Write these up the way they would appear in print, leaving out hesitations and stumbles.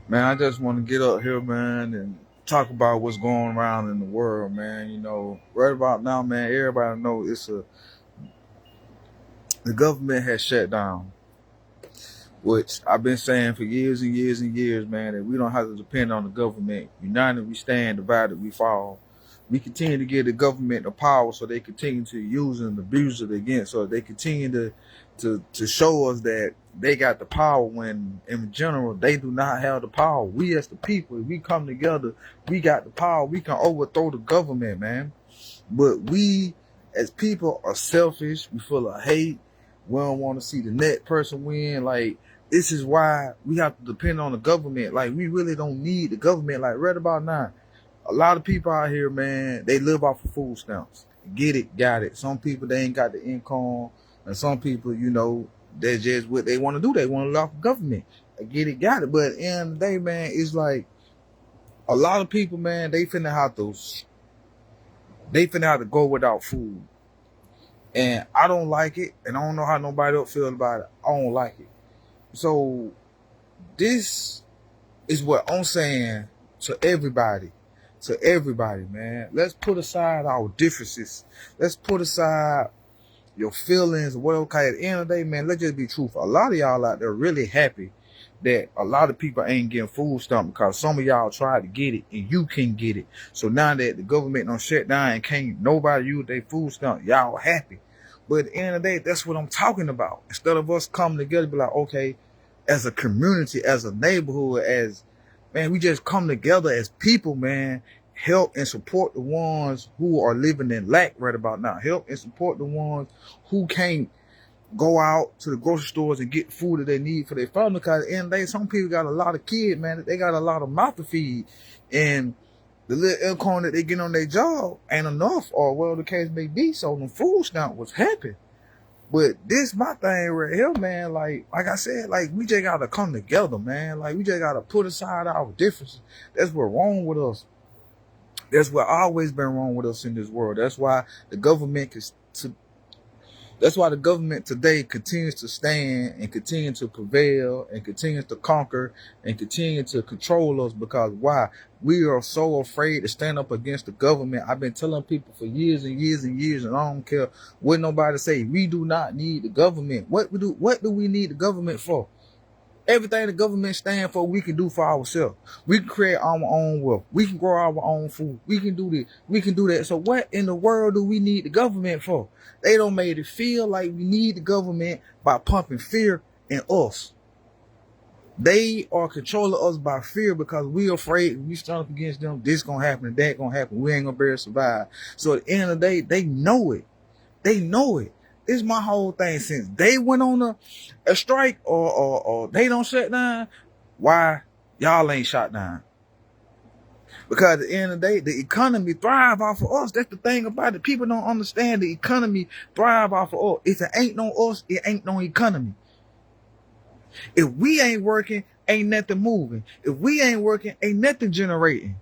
Man, I just want to get up here, man, and talk about what's going around in the world, man. Right about now, man, everybody know the government has shut down, which I've been saying for years and years and years, man, that we don't have to depend on the government. United we stand, divided we fall. We continue to give the government the power so they continue to use and abuse it against us. They continue to show us that they got the power when in general they do not have the power. We as the people, if we come together, we got the power. We can overthrow the government, man. But we as people are selfish. We full of hate. We don't want to see the net person win. Like, this is why we have to depend on the government. Like, we really don't need the government. Like, right about now, a lot of people out here, man, they live off of food stamps. Get it, got it. Some people, they ain't got the income. And some people, that's just what they want to do. They want to live off of government. Get it, got it. But at the end of the day, man, it's like a lot of people, man, they finna have to go without food. And I don't like it. And I don't know how nobody else feel about it. I don't like it. So this is what I'm saying to everybody. To everybody, man. Let's put aside our differences. Let's put aside your feelings. Well, okay, at the end of the day, man, let's just be truthful. A lot of y'all out there really happy that a lot of people ain't getting food stamp because some of y'all tried to get it and you can't get it. So now that the government don't shut down and can't nobody use their food stamp, y'all happy. But at the end of the day, that's what I'm talking about. Instead of us coming together, be like, okay, as a community, as a neighborhood, man, we just come together as people, man, help and support the ones who are living in lack right about now. Help and support the ones who can't go out to the grocery stores and get food that they need for their family. Because at the end of the day, some people got a lot of kids, man. They got a lot of mouth to feed. And the little income that they get on their job ain't enough, or well, the case may be. So the food stamp was happy. But this my thing right here, man. Like I said, like, we just gotta come together, man. Like, we just gotta put aside our differences. That's what's wrong with us. That's what always been wrong with us in this world. That's why the government that's why the government today continues to stand and continue to prevail and continues to conquer and continue to control us. Because why? We are so afraid to stand up against the government. I've been telling people for years and years and years, and I don't care what nobody say. We do not need the government. What do we need the government for? Everything the government stand for, we can do for ourselves. We can create our own wealth. We can grow our own food. We can do this. We can do that. So what in the world do we need the government for? They don't make it feel like we need the government by pumping fear in us. They are controlling us by fear because we afraid if we stand up against them, this gonna happen and that gonna happen. We ain't gonna be able to survive. So at the end of the day, they know it. They know it. This is my whole thing. Since they went on a strike or they don't shut down, why y'all ain't shut down? Because at the end of the day, the economy thrive off of us. That's the thing about it. People don't understand the economy thrive off of us. If it ain't no us, it ain't no economy. If we ain't working, ain't nothing moving. If we ain't working, ain't nothing generating.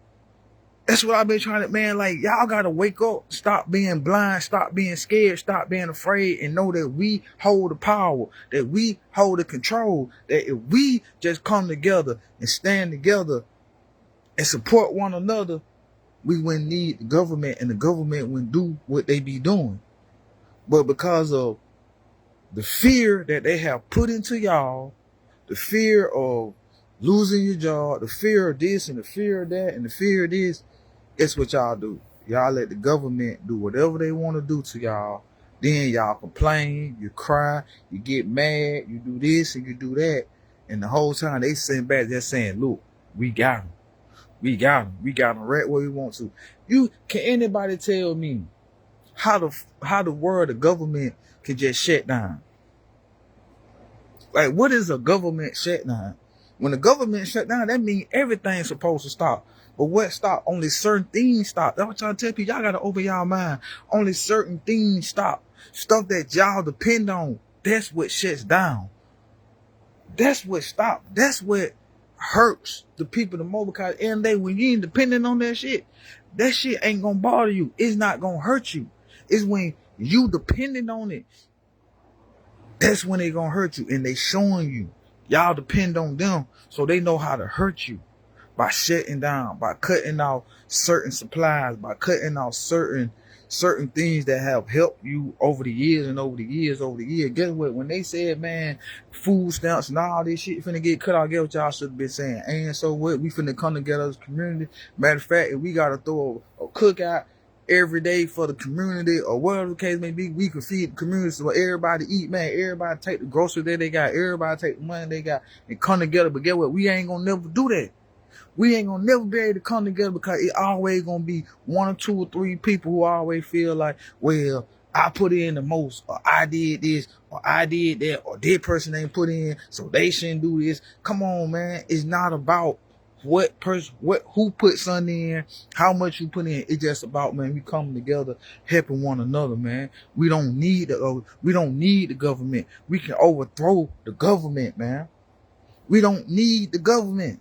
That's what I've been trying to, man, like, y'all got to wake up, stop being blind, stop being scared, stop being afraid, and know that we hold the power, that we hold the control, that if we just come together and stand together and support one another, we wouldn't need the government, and the government wouldn't do what they be doing. But because of the fear that they have put into y'all, the fear of losing your job, the fear of this and the fear of that and the fear of this, guess what y'all do? Y'all let the government do whatever they want to do to y'all. Then y'all complain, you cry, you get mad, you do this and you do that. And the whole time they sitting back there saying, look, we got them. We got them. We got them right where we want to. Can anybody tell me how the world, the government can just shut down? Like, what is a government shutdown? When the government shut down, that means everything's supposed to stop. But what stop? Only certain things stop. That's what y'all tell people. Y'all got to open y'all mind. Only certain things stop. Stuff that y'all depend on, that's what shuts down. That's what stops. That's what hurts the people the most. Because at the end of the day, when you ain't depending on that shit ain't going to bother you. It's not going to hurt you. It's when you depending on it, that's when they going to hurt you. And they showing you. Y'all depend on them so they know how to hurt you by shutting down, by cutting off certain supplies, by cutting off certain things that have helped you over the years and over the years. Guess what? When they said, man, food stamps and all this shit finna get cut off, guess what y'all should have been saying? And so what? We finna come together as a community. Matter of fact, if we gotta throw a cookout every day for the community or whatever the case may be, we can feed the community so everybody eat, man. Everybody take the groceries that they got, everybody take the money they got and come together. But guess what? We ain't gonna never do that. We ain't gonna never be able to come together because it always gonna be one or two or three people who always feel like, well, I put in the most, or I did this, or I did that, or that person ain't put in, so they shouldn't do this. Come on, man. It's not about who put something in, how much you put in. It's just about, man, we coming together, helping one another, man. We don't need the government. We can overthrow the government, man. We don't need the government.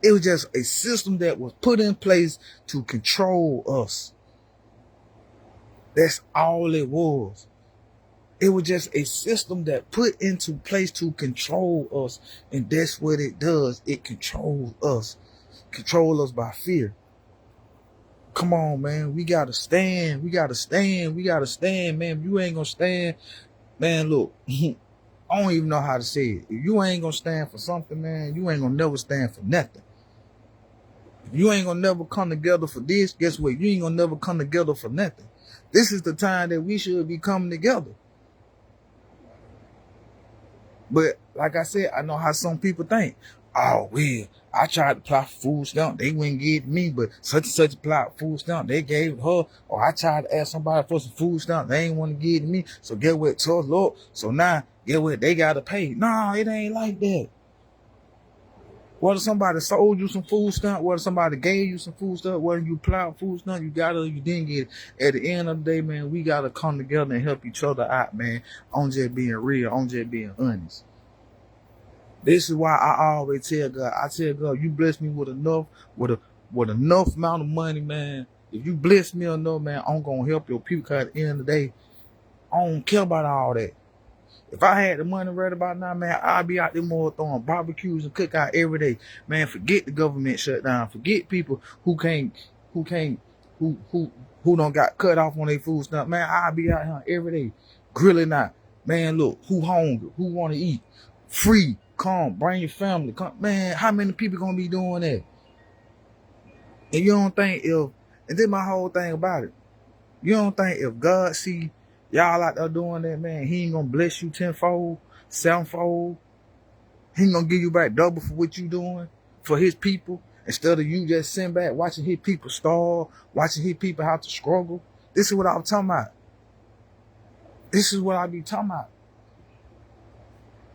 It was just a system that was put in place to control us. That's all it was. It was just a system that put into place to control us. And that's what it does. It controls us. Control us by fear. Come on, man. We gotta stand. We gotta stand. We gotta stand, man. If you ain't gonna stand, man, look. I don't even know how to say it. If you ain't gonna stand for something, man, you ain't gonna never stand for nothing. You ain't gonna never come together for this. Guess what? You ain't gonna never come together for nothing. This is the time that we should be coming together. But like I said, I know how some people think. Oh, well, I tried to apply for food stamp. They wouldn't give it to me, but such and such applied for food stamp. They gave it her. Or I tried to ask somebody for some food stamp. They ain't want to give it to me. So get what? Tough Lord. So now, get what? They got to pay. No, it ain't like that. Whether somebody sold you some food stamp, whether somebody gave you some food stamp, whether you applied food stamp, you got it or you didn't get it. At the end of the day, man, we got to come together and help each other out, man. On just being real, on just being honest. This is why I always tell God, you bless me with enough amount of money, man. If you bless me enough, man, I'm going to help your people, because at the end of the day, I don't care about all that. If I had the money right about now, man, I'd be out there more throwing barbecues and cookout every day. Man, forget the government shutdown. Forget people who don't got cut off on their food stuff. Man, I'd be out here every day grilling out. Man, look, who hungry? Who want to eat? Free. Come, bring your family. Come. Man, how many people gonna be doing that? And you don't think and this my whole thing about it. You don't think if God see y'all out there doing that, man, he ain't gonna bless you tenfold, sevenfold. He ain't gonna give you back double for what you doing for his people, instead of you just sitting back watching his people starve, watching his people have to struggle. This is what I'm talking about. This is what I be talking about.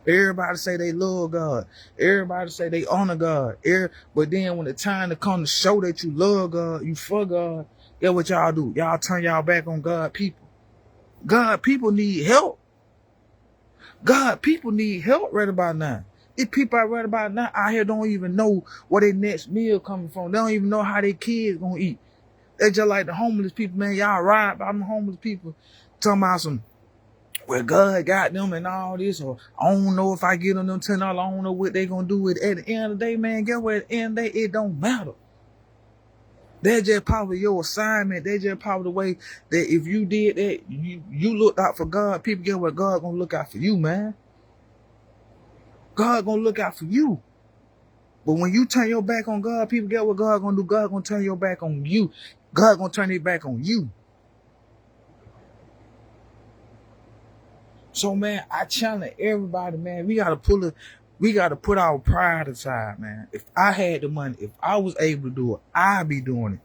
Everybody say they love God. Everybody say they honor God. But then when the time to come to show that you love God, you for God, guess what y'all do? Y'all turn y'all back on God people. God people need help. God people need help right about now. These people right about now out here don't even know where their next meal coming from. They don't even know how their kids gonna eat. They just like the homeless people, man. Y'all ride about them homeless people talking about some, well, God got them and all this, or I don't know if I get them $10, I don't know what they gonna do with it. At the end of the day, man, guess what? At the end of the day, it don't matter. That's just probably your assignment. That's just probably the way that if you did that, you looked out for God, people, get what? God gonna look out for you, man. God gonna look out for you. But when you turn your back on God, people, get what God gonna do? God gonna turn your back on you. God gonna turn it back on you. So, man, I challenge everybody, man. We gotta put our pride aside, man. If I had the money, if I was able to do it, I'd be doing it.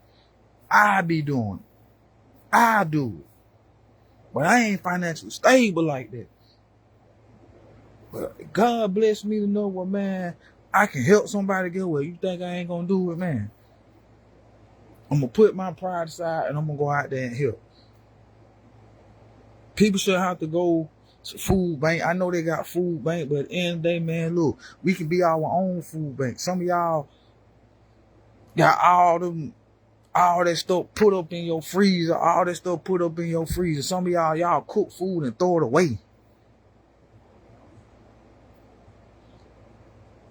I'd do it. But I ain't financially stable like that. But God bless me to know what, man, I can help somebody get where you think I ain't gonna do it, man. I'm gonna put my pride aside and I'm gonna go out there and help. People should have to go to food bank. I know they got food bank, but at the end of the day, man, look, we can be our own food bank. Some of y'all got all that stuff put up in your freezer, Some of y'all cook food and throw it away.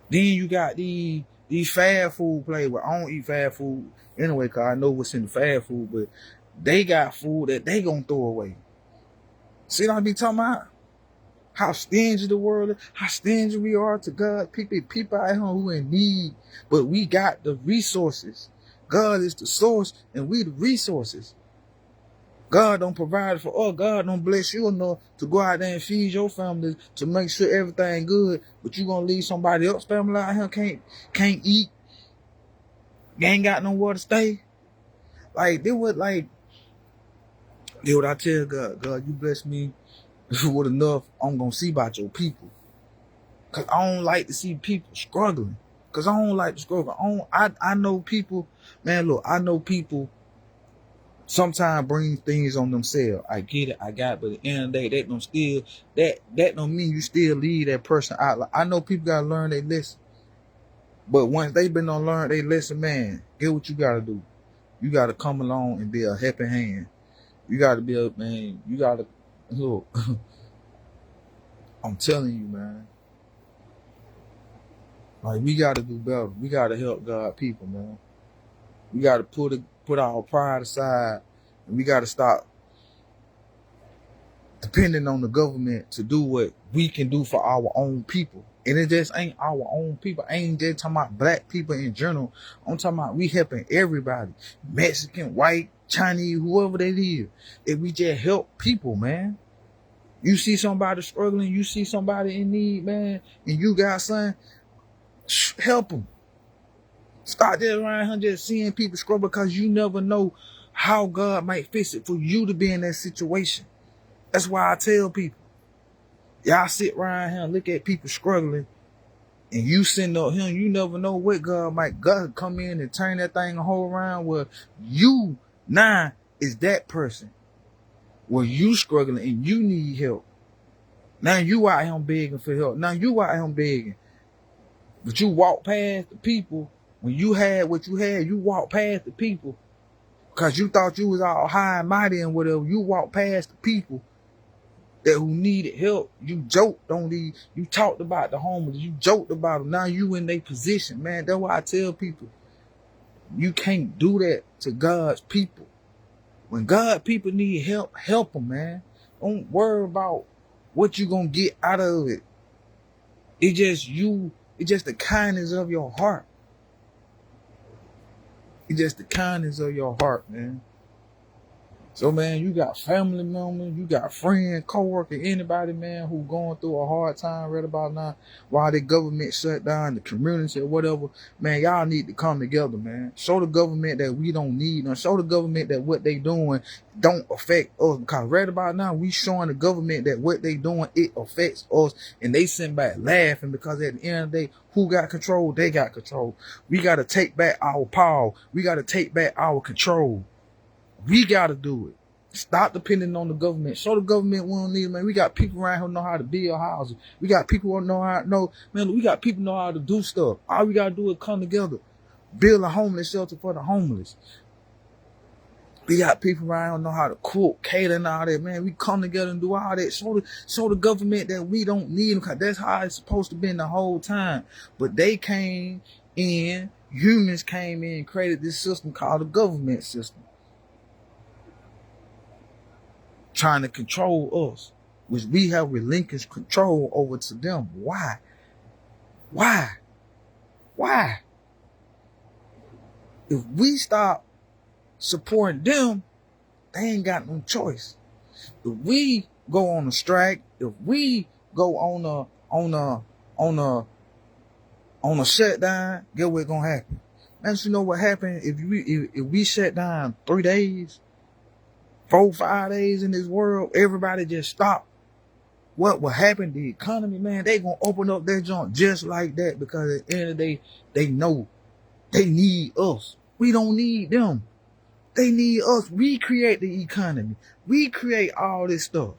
Then you got these fast food places. Well, I don't eat fast food anyway, cause I know what's in the fast food, but they got food that they gonna throw away. See what I be talking about? How stingy the world is, how stingy we are to God. People out here who in need, but we got the resources. God is the source, and we the resources. God don't provide for us. God don't bless you enough to go out there and feed your family to make sure everything good. But you gonna leave somebody else family out here can't eat. They ain't got nowhere to stay. Like they would like. Did what I tell God. God, you bless me with enough. I'm gonna see about your people. Cause I don't like to see people struggling. Cause I don't like to struggle. I know people, man. Look, I know people. Sometimes bring things on themselves. I get it, I got it, but at the end of the day, that don't mean you still leave that person out. Like, I know people gotta learn their lesson. But once they been on learn their lesson, man, get what you gotta do. You gotta come along and be a helping hand. You gotta be a man, you gotta look. I'm telling you, man. Like we gotta do better. We gotta help God people, man. We gotta put our pride aside, and we gotta stop depending on the government to do what we can do for our own people. And it just ain't our own people. I ain't just talking about black people in general. I'm talking about we helping everybody. Mexican, white, Chinese, whoever they is. If we just help people, man. You see somebody struggling, you see somebody in need, man, and you got something, help them. Start just around here just seeing people struggle, because you never know how God might fix it for you to be in that situation. That's why I tell people, y'all sit around here and look at people struggling, and you send up him, you never know what God come in and turn that thing a whole around where you now is that person where you struggling and you need help. Now you out here begging for help. Now you out here begging. But you walk past the people. When you had what you had, you walk past the people because you thought you was all high and mighty and whatever. You walk past the people that who needed help. You joked on these. You talked about the homeless. You joked about them. Now you in their position, man. That's why I tell people, you can't do that to God's people. When God people need help, help them, man. Don't worry about what you gonna get out of it. It's just the kindness of your heart. It's just the kindness of your heart, man. So, man, you got family members, you got friends, co-worker, anybody, man, who going through a hard time right about now while the government shut down, the community or whatever. Man, y'all need to come together, man. Show the government that we don't need them. Show the government that what they doing don't affect us. Because right about now, we showing the government that what they doing, it affects us. And they sitting back laughing because at the end of the day, who got control? They got control. We got to take back our power. We got to take back our control. We got to do it. Stop depending on the government. Show the government we don't need it, man. We got people around who know how to build houses. We got people who know how to know, man, we got people who know how to do stuff. All we got to do is come together. Build a homeless shelter for the homeless. We got people around who know how to cook, cater and all that, man. We come together and do all that. Show the government that we don't need them, because that's how it's supposed to be the whole time. But they came in, humans came in and created this system called the government system, trying to control us, which we have relinquished control over to them. Why? If we stop supporting them, they ain't got no choice. If we go on a strike, if we go on a shutdown, get what's gonna happen? Man, you know what happened if we shut down 3 days, 4, 5 days in this world, everybody just stop. What will happen? The economy, man, they gonna open up their joint just like that, because at the end of the day, they know they need us. We don't need them. They need us. We create the economy. We create all this stuff.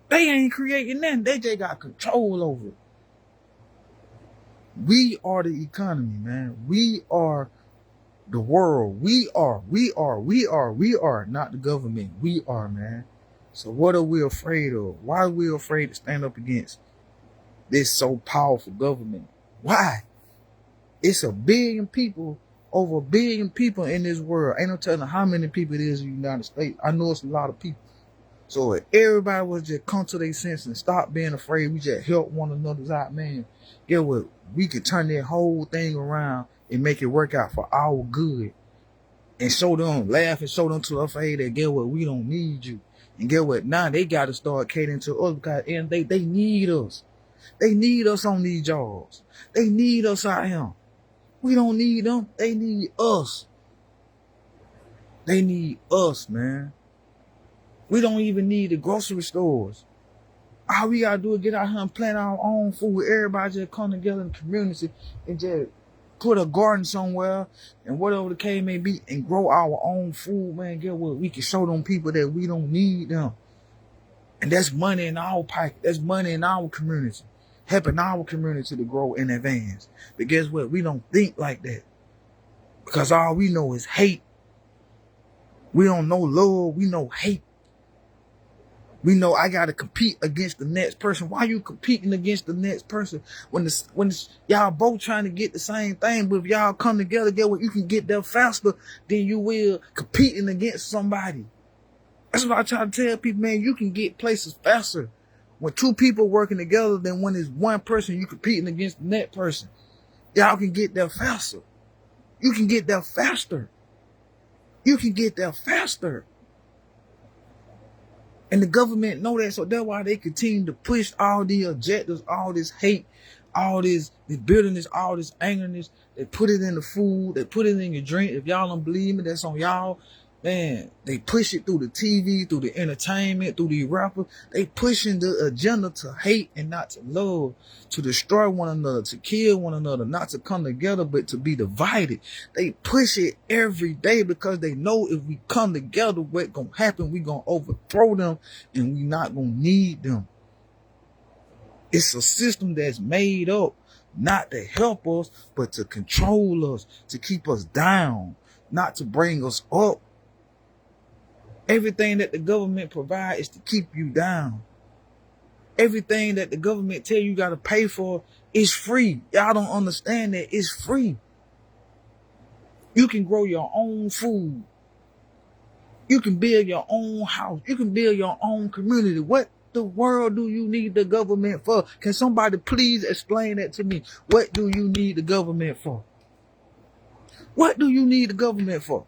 They ain't creating nothing. They just got control over it. We are the economy, man. We are the world. We are not the government. We are, man. So what are we afraid of? Why are we afraid to stand up against this so powerful government? Why? It's a billion people, over a billion people in this world. Ain't no telling how many people it is in the United States. I know it's a lot of people. So if everybody was just come to their senses and stop being afraid, we just help one another out, man. Get what? We could turn that whole thing around and make it work out for our good. And show them, laugh and show them to our face that get what? We don't need you. And get what? Now they got to start catering to us because and they need us. They need us on these jobs. They need us out here. We don't need them. They need us. They need us, man. We don't even need the grocery stores. All we gotta do is get out here and plant our own food. Everybody just come together in the community and just put a garden somewhere and whatever the case may be and grow our own food, man. Get what? We can show them people that we don't need them. And that's money in our pocket. That's money in our community. Helping our community to grow in advance. But guess what? We don't think like that. Because all we know is hate. We don't know love. We know hate. We know I got to compete against the next person. Why you competing against the next person when y'all both trying to get the same thing? But if y'all come together, get what? You can get there faster than you will competing against somebody. That's what I try to tell people, man. You can get places faster when two people working together than when it's one person you competing against the next person. Y'all can get there faster. You can get there faster. You can get there faster. And the government know that, so that's why they continue to push all the objectives, all this hate, all this bitterness, all this angerness. They put it in the food, they put it in your drink. If y'all don't believe me, that's on y'all. Man, they push it through the TV, through the entertainment, through the rappers. They pushing the agenda to hate and not to love, to destroy one another, to kill one another, not to come together, but to be divided. They push it every day because they know if we come together, what's going to happen? We're going to overthrow them and we're not going to need them. It's a system that's made up not to help us, but to control us, to keep us down, not to bring us up. Everything that the government provides is to keep you down. Everything that the government tell you got to pay for is free. Y'all don't understand that it's free. You can grow your own food. You can build your own house. You can build your own community. What the world do you need the government for? Can somebody please explain that to me? What do you need the government for? What do you need the government for?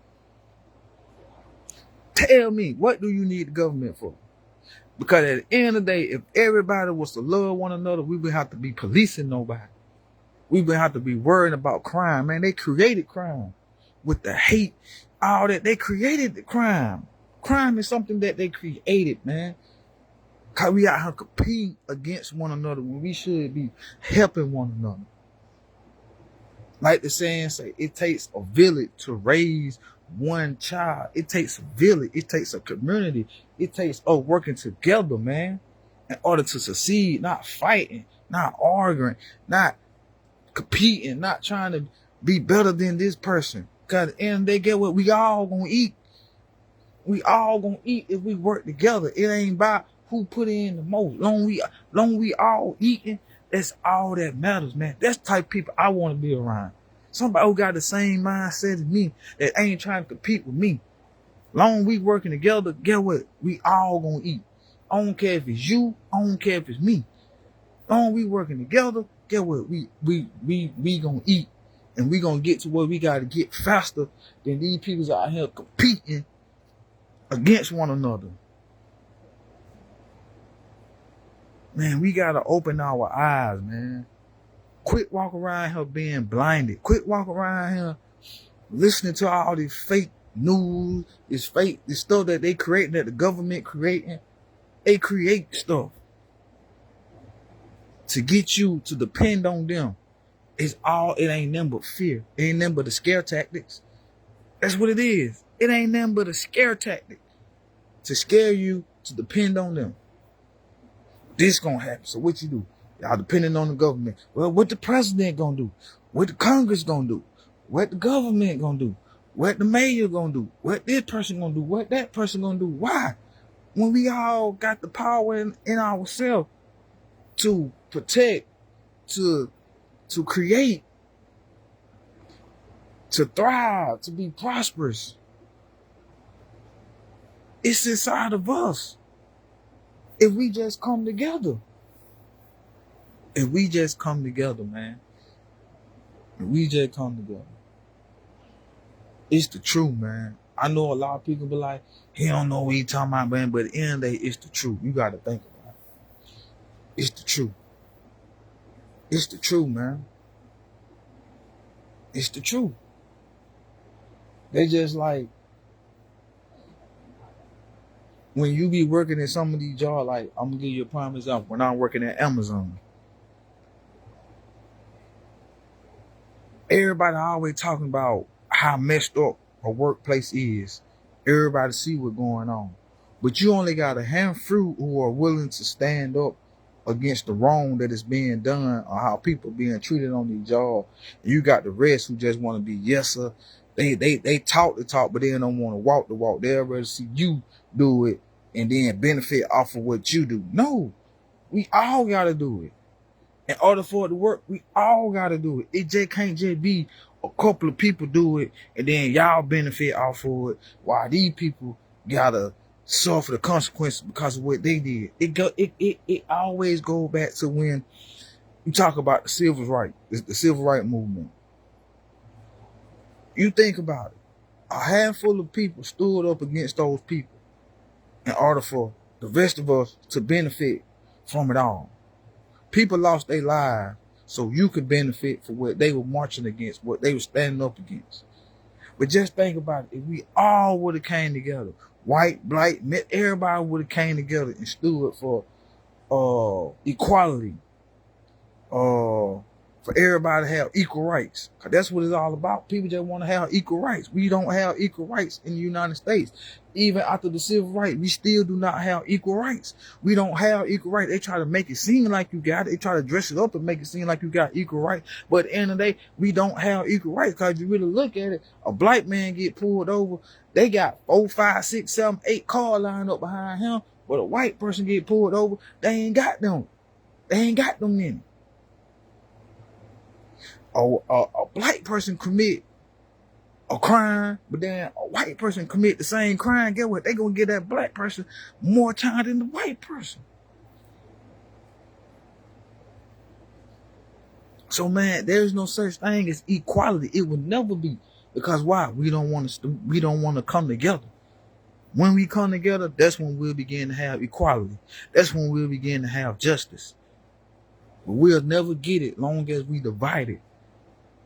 Tell me, what do you need the government for? Because at the end of the day, if everybody was to love one another, we wouldn't have to be policing nobody. We wouldn't have to be worrying about crime. Man, they created crime with the hate, all that. They created the crime. Crime is something that they created, man. Because we out here competing against one another when we should be helping one another. Like the saying say, it takes a village to raise one child. It takes a village. It takes a community. It takes us working together, man, in order to succeed, not fighting, not arguing, not competing, not trying to be better than this person. Because at the end of the day, get what? We all gonna eat. We all gonna eat if we work together. It ain't about who put in the most. Long we all eating, that's all that matters, man. That's the type of people I want to be around. Somebody who got the same mindset as me, that ain't trying to compete with me. Long we working together, get what? We all gonna eat. I don't care if it's you, I don't care if it's me. Long we working together, get what? We gonna eat. And we gonna get to where we gotta get faster than these people out here competing against one another. Man, we gotta open our eyes, man. Quit walking around here being blinded. Quit walking around here listening to all this fake news, this stuff that they creating, that the government creating. They create stuff to get you to depend on them. It ain't nothing but fear. It ain't nothing but the scare tactics. That's what it is. It ain't nothing but a scare tactic to scare you to depend on them. This gonna happen. So what you do? Y'all depending on the government. Well, what the president gonna do? What the Congress gonna do? What the government gonna do? What the mayor gonna do? What this person gonna do? What that person gonna do? Why? When we all got the power in ourselves to protect, to create, to thrive, to be prosperous. It's inside of us. If we just come together. If we just come together, man. If we just come together. It's the truth, man. I know a lot of people be like, he don't know what he talking about, man. But at the end of the day, it's the truth. You got to think about it. It's the truth. It's the truth, man. It's the truth. They just like, when you be working in some of these jobs, like, I'm going to give you a prime example. When I'm working at Amazon, everybody always talking about how messed up a workplace is. Everybody see what's going on. But you only got a handful who are willing to stand up against the wrong that is being done or how people being treated on these jobs. And you got the rest who just want to be yes sir. They talk the talk, but they don't want to walk the walk. They'd rather see you do it and then benefit off of what you do. No, we all got to do it. In order for it to work, we all got to do it. It just can't just be a couple of people do it and then y'all benefit off of it while these people got to suffer the consequences because of what they did. It always go back to when you talk about the civil rights, the civil rights movement. You think about it. A handful of people stood up against those people in order for the rest of us to benefit from it all. People lost their lives so you could benefit for what they were marching against, what they were standing up against. But just think about it. If we all would have came together, white, black, everybody would have came together and stood for equality, for everybody to have equal rights. Cause that's what it's all about. People just want to have equal rights. We don't have equal rights in the United States. Even after the civil rights, we still do not have equal rights. We don't have equal rights. They try to make it seem like you got it. They try to dress it up and make it seem like you got equal rights. But at the end of the day, we don't have equal rights. Cause if you really look at it, a black man get pulled over. They got 4, 5, 6, 7, 8 cars lined up behind him. But a white person get pulled over, they ain't got them. They ain't got them in it. A black person commit a crime, but then a white person commit the same crime. Get what? They gonna give that black person more time than the white person. So man, there's no such thing as equality. It will never be. Because why? We don't want to come together. When we come together, that's when we'll begin to have equality. That's when we'll begin to have justice. But we'll never get it long as we divide it.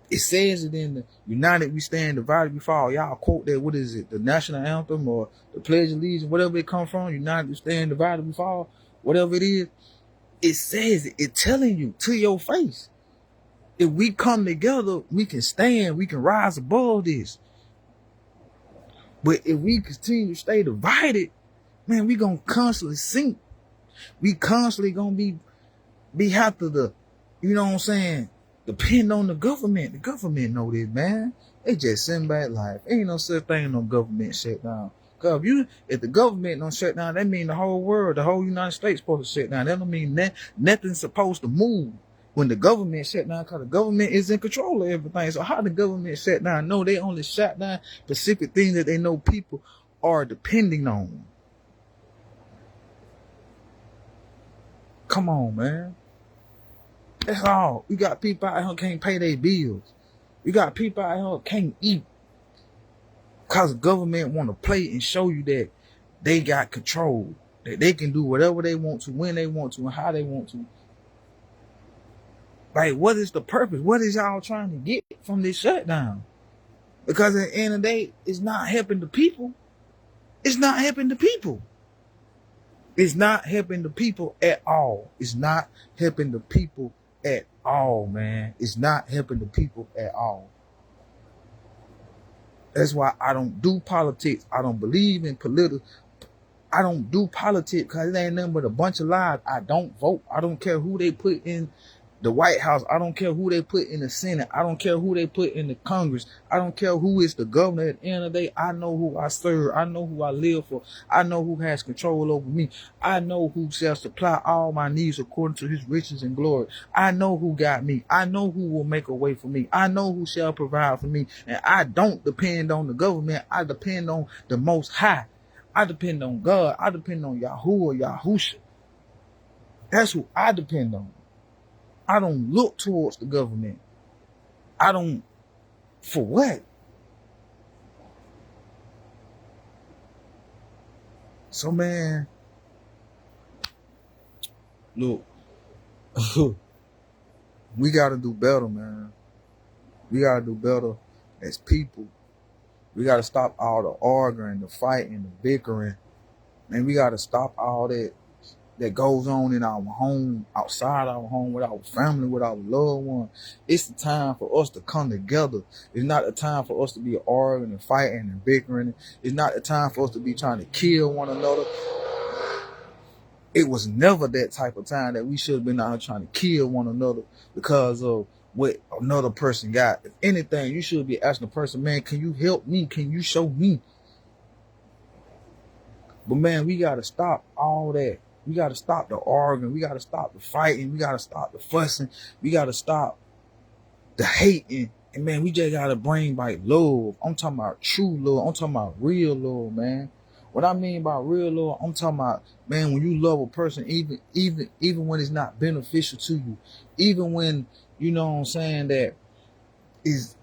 It says it in the United We Stand, Divided We Fall. Y'all quote that, what is it? The national anthem or the Pledge of Allegiance, whatever it come from. United We Stand, Divided We Fall. Whatever it is. It says it. It's telling you to your face. If we come together, we can stand. We can rise above this. But if we continue to stay divided, man, we gonna constantly sink. We constantly gonna be have to you know what I'm saying? Depend on the government. The government know this, man. They just send back life. Ain't no such thing no government shut down. Cause if the government don't shut down, that mean the whole world, the whole United States supposed to shut down. That don't mean nothing's supposed to move when the government shut down, cause the government is in control of everything. So how the government shut down? No, they only shut down specific things that they know people are depending on. Come on, man. That's all. We got people out here who can't pay their bills. We got people out here who can't eat. Cause the government want to play and show you that they got control. That they can do whatever they want to, when they want to, and how they want to. Like, what is the purpose? What is y'all trying to get from this shutdown? Because at the end of the day, it's not helping the people. It's not helping the people. It's not helping the people at all. It's not helping the people at all, man. It's not helping the people at all. That's why I don't do politics. I don't believe in political. I don't do politics because it ain't nothing but a bunch of lies. I don't vote. I don't care who they put in The White House, I don't care who they put in the Senate. I don't care who they put in the Congress. I don't care who is the governor. At the end of the day, I know who I serve. I know who I live for. I know who has control over me. I know who shall supply all my needs according to his riches and glory. I know who got me. I know who will make a way for me. I know who shall provide for me. And I don't depend on the government. I depend on the Most High. I depend on God. I depend on Yahuwah, Yahusha. That's who I depend on. I don't look towards the government. I don't, for what? So, man, look, we got to do better, man. We got to do better as people. We got to stop all the arguing, the fighting, the bickering. And we got to stop all that goes on in our home, outside our home, with our family, with our loved ones. It's the time for us to come together. It's not the time for us to be arguing and fighting and bickering. It's not the time for us to be trying to kill one another. It was never that type of time that we should have been out here trying to kill one another because of what another person got. If anything, you should be asking the person, man, can you help me? Can you show me? But man, we got to stop all that. We got to stop the arguing. We got to stop the fighting. We got to stop the fussing. We got to stop the hating. And man, we just got to bring back love. I'm talking about true love. I'm talking about real love, man. What I mean by real love, I'm talking about, man, when you love a person, even when it's not beneficial to you, even when, you know what I'm saying, that it's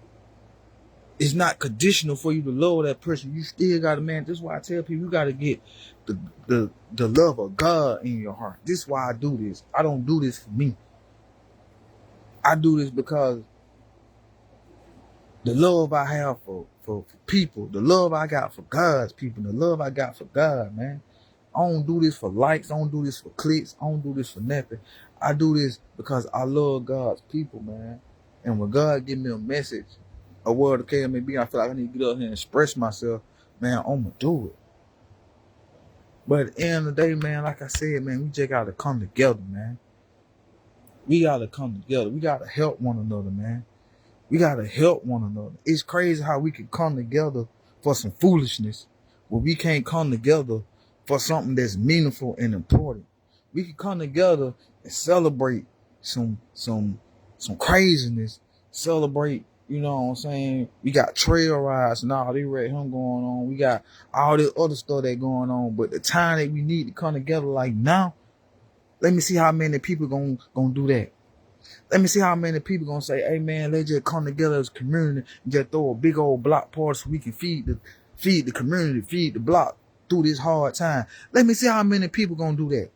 not conditional for you to love that person, you still got to, man, this is why I tell people, you got to get the love of God in your heart. This is why I do this. I don't do this for me. I do this because the love I have for people, the love I got for God's people, the love I got for God, man. I don't do this for likes. I don't do this for clicks. I don't do this for nothing. I do this because I love God's people, man. And when God give me a message, a word of KMB, I feel like I need to get up here and express myself, man, I'm going to do it. But at the end of the day, man, like I said, man, we just got to come together, man. We got to come together. We got to help one another, man. We got to help one another. It's crazy how we can come together for some foolishness, but we can't come together for something that's meaningful and important. We can come together and celebrate some craziness, celebrate, you know what I'm saying? We got trail rides and all this right here going on. We got all this other stuff that going on. But the time that we need to come together like now, let me see how many people gonna do that. Let me see how many people gonna say, hey man, let's just come together as a community and just throw a big old block party so we can feed the community, feed the block through this hard time. Let me see how many people gonna do that.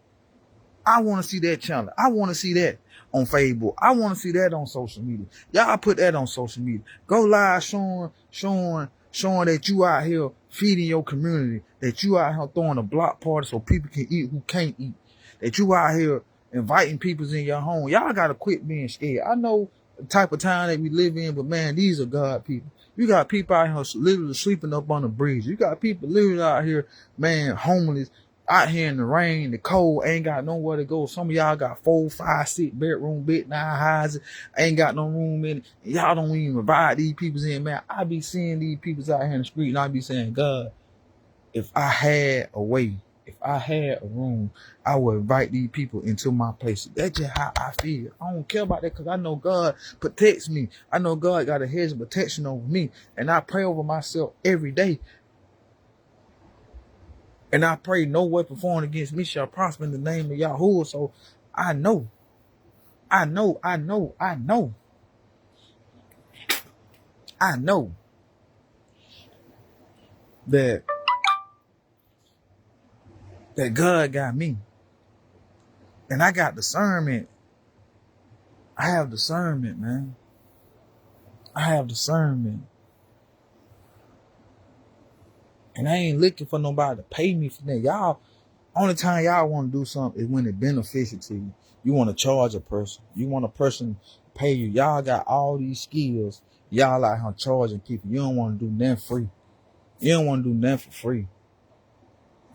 I want to see that channel. I want to see that on Facebook. I want to see that on social media. Y'all put that on social media. Go live showing that you out here feeding your community, that you out here throwing a block party so people can eat who can't eat, that you out here inviting people in your home. Y'all got to quit being scared. I know the type of time that we live in, but man, these are God people. You got people out here literally sleeping up on the bridge. You got people literally out here, man, homeless, out here in the rain, the cold, ain't got nowhere to go. Some of y'all got 4, 5, 6 bedroom, bed 9 highs, ain't got no room in it. Y'all don't even invite these people in, man. I be seeing these people out here in the street and I be saying, God, if I had a way, if I had a room, I would invite these people into my place. That's just how I feel. I don't care about that because I know God protects me. I know God got a hedge of protection over me. And I pray over myself every day. And I pray no weapon formed against me shall prosper in the name of Yahuwah. So I know that God got me. And I got discernment. I have discernment, man. I have discernment. And I ain't looking for nobody to pay me for that. Y'all, only time y'all want to do something is when it's beneficial to you. You want to charge a person. You want a person to pay you. Y'all got all these skills. Y'all out here charging people. You don't want to do nothing free. You don't want to do nothing for free.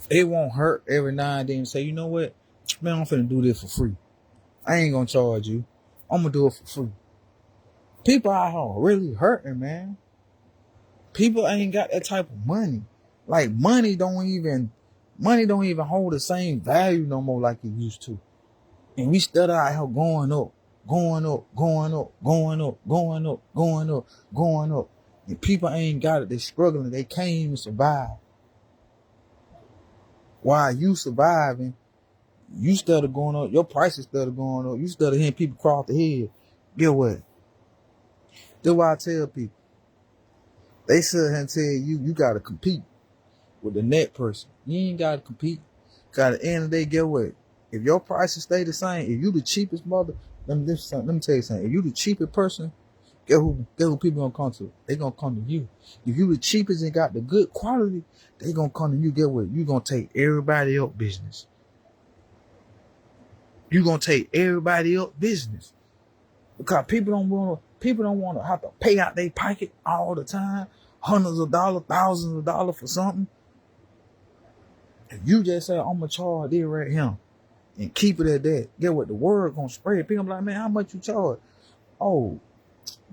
It won't hurt every now and then say, you know what? Man, I'm finna do this for free. I ain't gonna charge you. I'm gonna do it for free. People out here are really hurting, man. People ain't got that type of money. Like money don't even hold the same value no more like it used to. And we still out here going up, going up, going up, going up, going up, going up, going up. And people ain't got it. They struggling. They can't even survive. While you surviving, you still going up. Your prices still going up. You still hearing people crawl off the head. Get what? That's why I tell people. They sit here and tell you got to compete with the net person. You ain't got to compete. Because at the end of the day, get what? If your prices stay the same, if you the cheapest mother, let me tell you something. If you the cheapest person, get who people gonna come to? They gonna come to you. If you the cheapest and got the good quality, they gonna come to you. Get what? You gonna take everybody else business. You gonna take everybody else business. Because people don't want to have to pay out their pocket all the time, hundreds of dollars, thousands of dollars for something. If you just say, I'm gonna charge this right here and keep it at that, get what? The word gonna spread. People be like, man, how much you charge? Oh,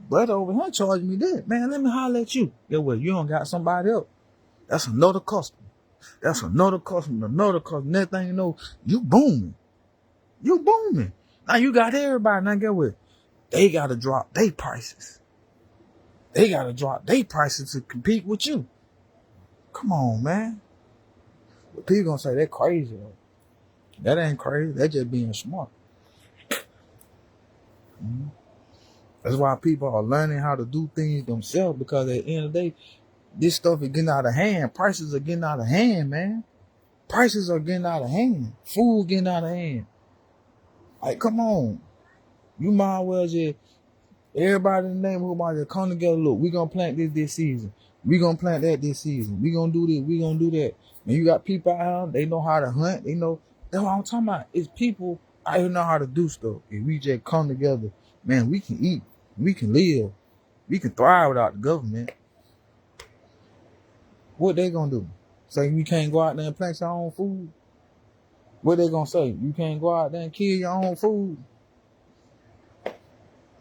brother over here charging me that. Man, let me holler at you. Get what? You don't got somebody else. That's another customer. That's another customer, another customer. Next thing you know, you booming. You booming. Now you got everybody. Now get what? They got to drop their prices. They got to drop their prices to compete with you. Come on, man. But people gonna say they're crazy. That ain't crazy. They're just being smart. Mm-hmm. That's why people are learning how to do things themselves, because at the end of the day, this stuff is getting out of hand. Prices are getting out of hand, man. Prices are getting out of hand. Food getting out of hand. Like, come on. You might as well just, everybody in the neighborhood might just come together. Look, we gonna plant this season. We gonna plant that this season. We gonna do this. We gonna do that. And you got people out here, they know how to hunt. They know. That's what I'm talking about. It's people out here know how to do stuff. If we just come together, man, we can eat. We can live. We can thrive without the government. What they gonna do? Say we can't go out there and plant our own food? What they gonna say? You can't go out there and kill your own food?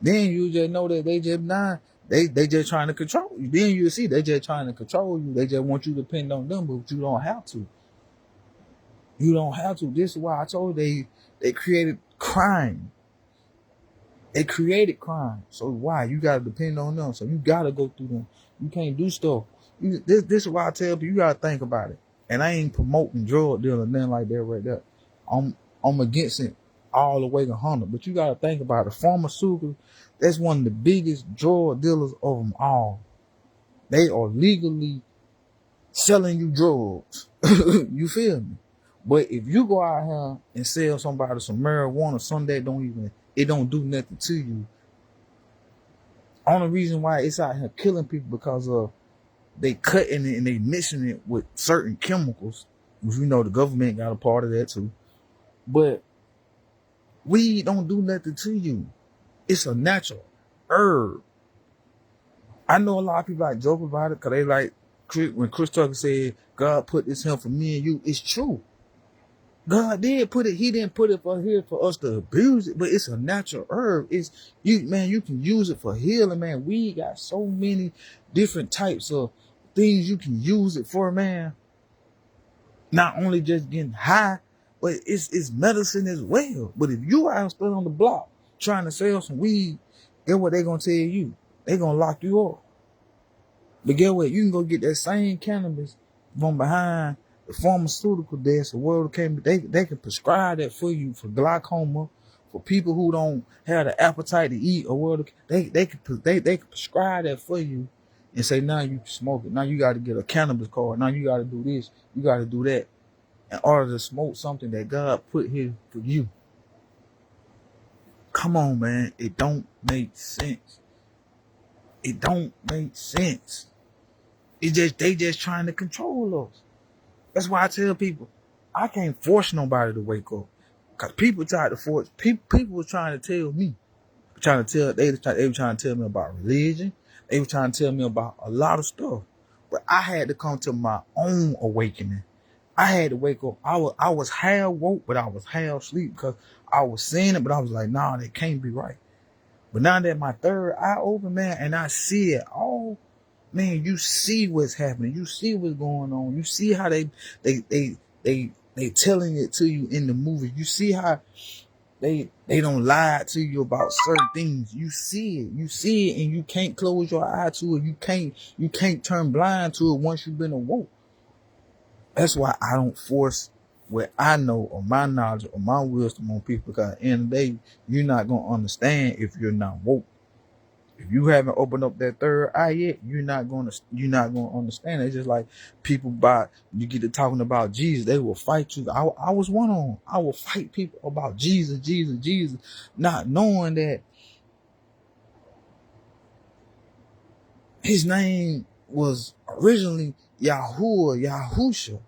Then you just know that they just not. They just trying to control you. Then you see they just trying to control you. They just want you to depend on them, but you don't have to. You don't have to. This is why I told you they created crime. They created crime. So why? You gotta depend on them. So you gotta go through them. You can't do stuff. This is why I tell people you gotta think about it. And I ain't promoting drug dealing, nothing like that right there. I'm against it all the way to 100. But you gotta think about it. Pharmaceuticals, that's one of the biggest drug dealers of them all. They are legally selling you drugs. You feel me? But if you go out here and sell somebody some marijuana, something that it don't do nothing to you. Only reason why it's out here killing people because of they cutting it and they mixing it with certain chemicals, which we know the government got a part of that too. But weed don't do nothing to you. It's a natural herb. I know a lot of people like joke about it because they like when Chris Tucker said God put this here for me and you. It's true. God did put it. He didn't put it for here for us to abuse it, but it's a natural herb. It's you can use it for healing, man. We got so many different types of things you can use it for, man. Not only just getting high, but it's medicine as well. But if you out still on the block trying to sell some weed, guess what they gonna tell you? They gonna lock you up. But guess what? You can go get that same cannabis from behind the pharmaceutical desk. The world came. They can prescribe that for you for glaucoma, for people who don't have the appetite to eat or whatever. They can prescribe that for you and say now you can smoke it. Now you got to get a cannabis card. Now you got to do this. You got to do that in order to smoke something that God put here for you. Come on, man. It don't make sense. It don't make sense. They just trying to control us. That's why I tell people, I can't force nobody to wake up. Cause people tried to force, people were trying to tell me, they were trying to tell me about religion. They were trying to tell me about a lot of stuff. But I had to come to my own awakening. I had to wake up. I was half woke, but I was half asleep because I was seeing it, but I was like, nah, that can't be right. But now that my third eye open, man, and I see it all, man, you see what's happening. You see what's going on. You see how they telling it to you in the movie. You see how they don't lie to you about certain things. You see it. You see it, and you can't close your eye to it. You can't turn blind to it once you've been awoke. That's why I don't force what I know or my knowledge or my wisdom on people, because at the end of the day, you're not gonna understand if you're not woke. If you haven't opened up that third eye yet, you're not gonna understand. It's just like people you get to talking about Jesus, they will fight you. I was one on 'em. I will fight people about Jesus, not knowing that his name was originally Yahusha.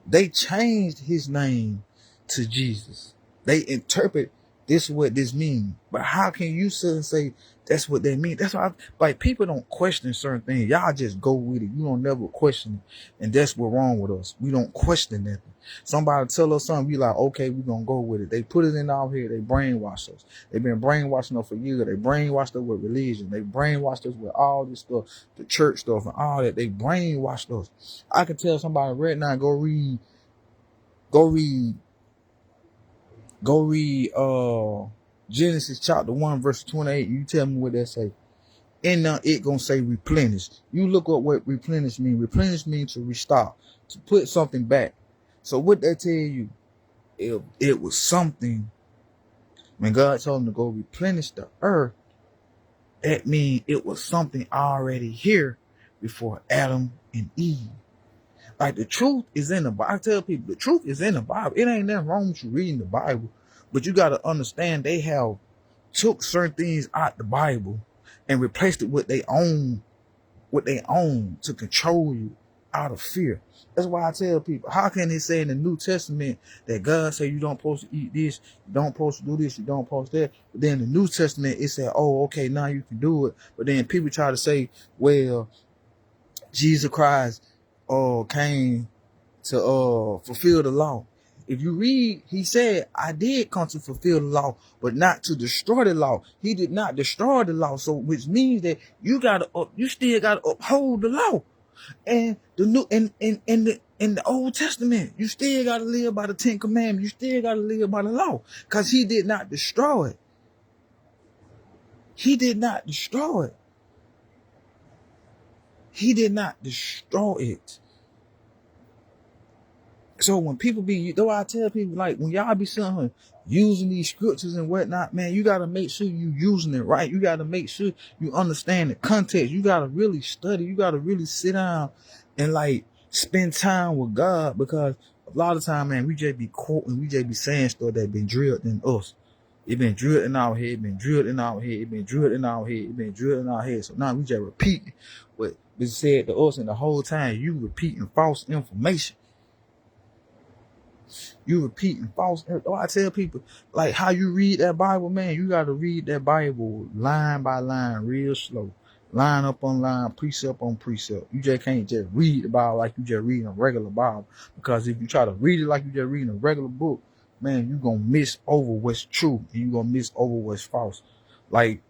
They changed his name to Jesus. They interpret this what this means. But how can you say that's what they mean? That's why like people don't question certain things. Y'all just go with it. You don't never question it. And that's what's wrong with us. We don't question nothing. Somebody tell us something, we like, okay, we're gonna go with it. They put it in our head, they brainwash us. They've been brainwashing us for years. They brainwashed us with religion. They brainwashed us with all this stuff, the church stuff and all that. They brainwashed us. I can tell somebody right now, go read Genesis chapter 1 verse 28. You tell me what that say. And now it gonna say replenish. You look up what replenish mean. Replenish means to restock, to put something back. So what that tell you, it was something. When God told him to go replenish the earth, that means it was something already here before Adam and Eve. Like the truth is in the Bible. I tell people the truth is in the Bible. It ain't nothing wrong with you reading the Bible, but you got to understand they have took certain things out the Bible and replaced it with what they own to control you out of fear. That's why I tell people, how can they say in the New Testament that God say you don't supposed to eat this, you don't supposed to do this, you don't supposed to that, but then in the New Testament it said, oh, okay, now you can do it. But then people try to say, well, Jesus Christ came to fulfill the law. If you read, he said, I did come to fulfill the law, but not to destroy the law. He did not destroy the law. So which means that you still gotta uphold the law. And the new in the Old Testament, you still gotta live by the 10 Commandments. You still gotta live by the law. Because he did not destroy it. He did not destroy it. He did not destroy it. So when people though I tell people, like, when y'all be sitting here using these scriptures and whatnot, man, you got to make sure you using it right. You got to make sure you understand the context. You got to really study. You got to really sit down and like spend time with God, because a lot of time, man, we just be quoting, we just be saying stuff that been drilled in us. It been drilled in our head, been drilled in our head, it been drilled in our head, it been drilled in our head. So now we just repeat what was said to us, and the whole time you repeating false information. You repeating false. Oh, I tell people, like, how you read that Bible, man, you got to read that Bible line by line, real slow, line up on line, precept on precept. You just can't just read the Bible like you just reading a regular Bible, because if you try to read it like you just reading a regular book, man, you gonna miss over what's true and you gonna miss over what's false. Like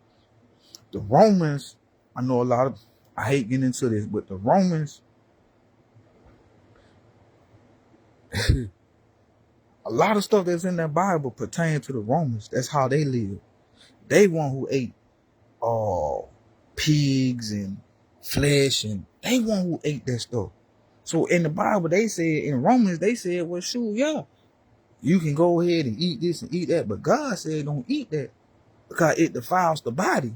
the Romans, I know I hate getting into this, but the Romans, a lot of stuff that's in that Bible pertain to the Romans. That's how they live. They one who ate pigs and flesh, and they one who ate that stuff. So in the Bible, they said, in Romans, they said, well, shoot, yeah, you can go ahead and eat this and eat that, but God said don't eat that because it defiles the body.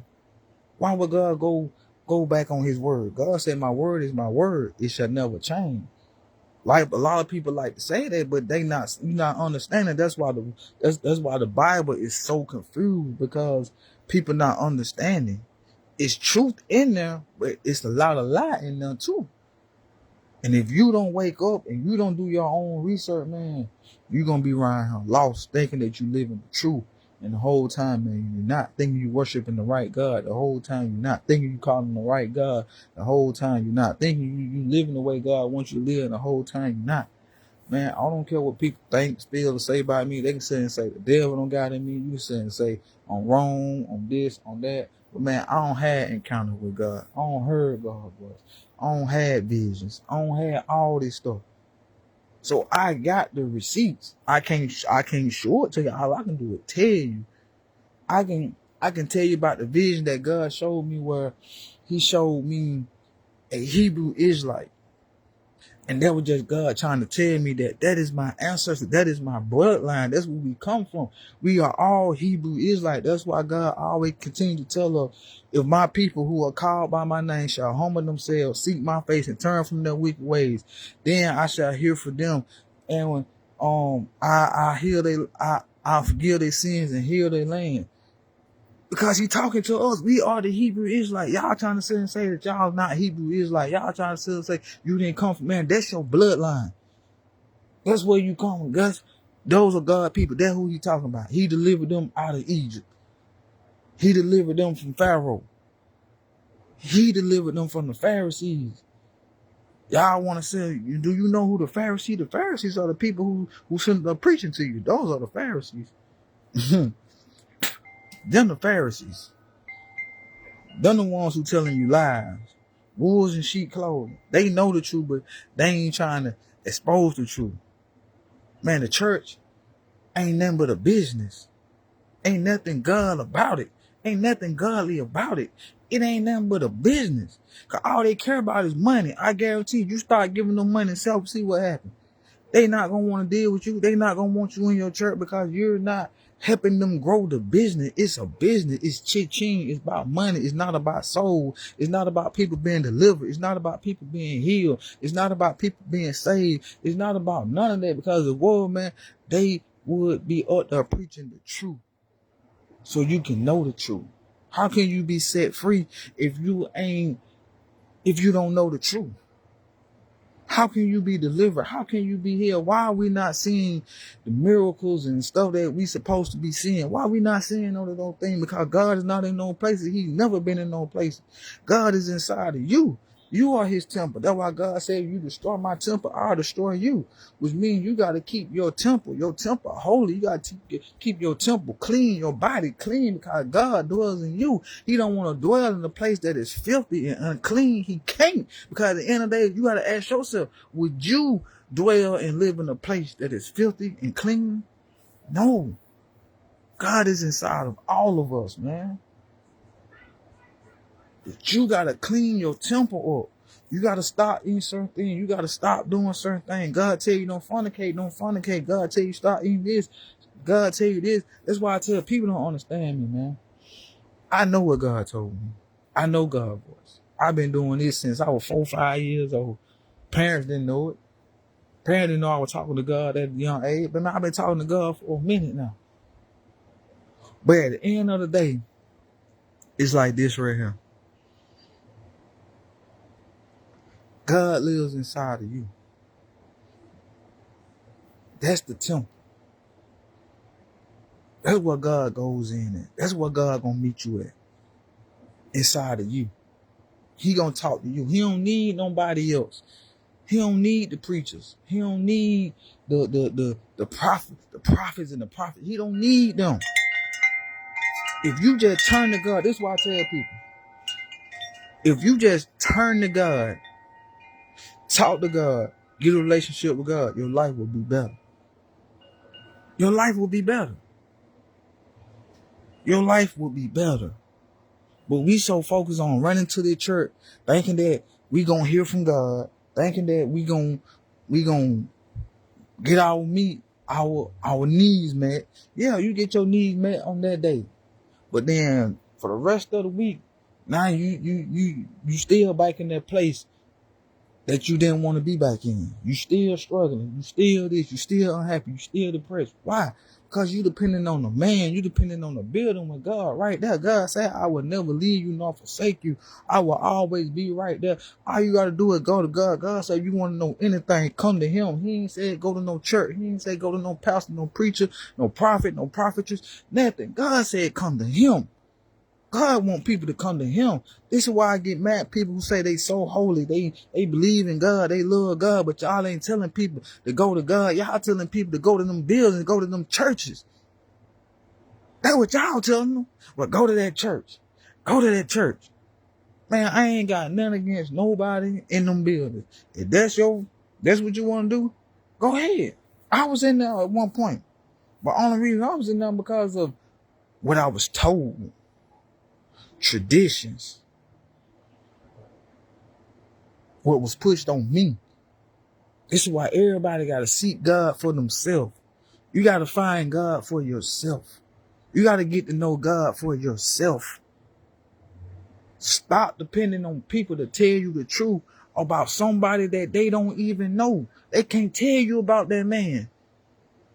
Why would God go back on his word? God said, my word is my word. It shall never change. Like a lot of people like to say that, but you're not understanding. That's why the Bible is so confused, because people not understanding. It's truth in there, but it's a lot of lie in there too. And if you don't wake up and you don't do your own research, man, you're gonna be around here lost, thinking that you live in the truth. And the whole time, man, you're not thinking you worshiping the right God. The whole time, you're not thinking you calling the right God. The whole time, you're not thinking you living the way God wants you to live. And the whole time, you're not. Man, I don't care what people think, feel, or say about me. They can sit and say the devil don't got in me. You can sit and say I'm wrong, on this, on that. But man, I don't have encounter with God. I don't heard God's voice. I don't have visions. I don't have all this stuff. So I got the receipts. I can't show it to you. All I can do is tell you. I can tell you about the vision that God showed me, where he showed me a Hebrew Israelite. And that was just God trying to tell me that is my ancestor. That is my bloodline. That's where we come from. We are all Hebrew Israelites. That's why God always continues to tell us, if my people who are called by my name shall humble themselves, seek my face, and turn from their wicked ways, then I shall hear from them. And when I forgive their sins and heal their land. Because he talking to us. We are the Hebrew Israelite. Y'all trying to sit and say that y'all not Hebrew Israelite. Y'all trying to sit and say you didn't come from, man, that's your bloodline. That's where you come from. Those are God people. That's who he talking about. He delivered them out of Egypt. He delivered them from Pharaoh. He delivered them from the Pharisees. Y'all want to say, do you know who the Pharisees? The Pharisees are the people who shouldn't be preaching to you. Those are the Pharisees. Them the Pharisees. Them the ones who telling you lies. Wolves in sheep clothing. They know the truth, but they ain't trying to expose the truth. Man, the church ain't nothing but a business. Ain't nothing God about it. Ain't nothing godly about it. It ain't nothing but a business. Cause all they care about is money. I guarantee you start giving them money and see what happens. They not going to want to deal with you. They not going to want you in your church because you're not helping them grow the business. It's a business. It's cha-ching. It's about money. It's not about soul. It's not about people being delivered. It's not about people being healed. It's not about people being saved. It's not about none of that, because the world, man, they would be out there preaching the truth so you can know the truth. How can you be set free if you don't know the truth? How can you be delivered? How can you be healed? Why are we not seeing the miracles and stuff that we supposed to be seeing? Why are we not seeing all of those things? Because God is not in no places. He's never been in no places. God is inside of you. You are his temple. That's why God said, if you destroy my temple, I'll destroy you. Which means you got to keep your temple holy. You got to keep your temple clean, your body clean, because God dwells in you. He don't want to dwell in a place that is filthy and unclean. He can't. Because at the end of the day, you got to ask yourself, would you dwell and live in a place that is filthy and clean? No. God is inside of all of us, man. But you got to clean your temple up. You got to stop eating certain things. You got to stop doing certain things. God tell you don't fornicate. God tell you stop eating this. God tell you this. That's why I tell people don't understand me, man. I know what God told me. I know God's voice. I've been doing this since I was 4, 5 years old. Parents didn't know it. Parents didn't know I was talking to God at a young age. But man, I've been talking to God for a minute now. But at the end of the day, it's like this right here. God lives inside of you. That's the temple. That's where God goes in at. That's where God gonna meet you at. Inside of you. He gonna talk to you. He don't need nobody else. He don't need the preachers. He don't need the prophets and the prophets. He don't need them. If you just turn to God, this is why I tell people. If you just turn to God, talk to God, get a relationship with God, your life will be better. Your life will be better. Your life will be better. But we so focused on running to the church, thinking that we gonna hear from God, thinking that we gonna get our needs met. Yeah, you get your needs met on that day. But then for the rest of the week, now you still back in that place that you didn't want to be back in. You still struggling. You still this. You still unhappy. You still depressed. Why? Because you depending on the man. You depending on the building with God right there. God said, I will never leave you nor forsake you. I will always be right there. All you got to do is go to God. God said, you want to know anything, come to him. He ain't said go to no church. He ain't said go to no pastor, no preacher, no prophet, no prophetess, nothing. God said come to him. God want people to come to him. This is why I get mad. People who say they so holy, they believe in God, they love God, but y'all ain't telling people to go to God. Y'all telling people to go to them buildings, go to them churches. That's what y'all telling them. Well, go to that church. Go to that church. Man, I ain't got nothing against nobody in them buildings. If that's what you want to do, go ahead. I was in there at one point. But only reason I was in there because of what I was told. Traditions. What was pushed on me. This is why everybody got to seek God for themselves. You got to find God for yourself. You got to get to know God for yourself. Stop depending on people to tell you the truth about somebody that they don't even know. They can't tell you about that man.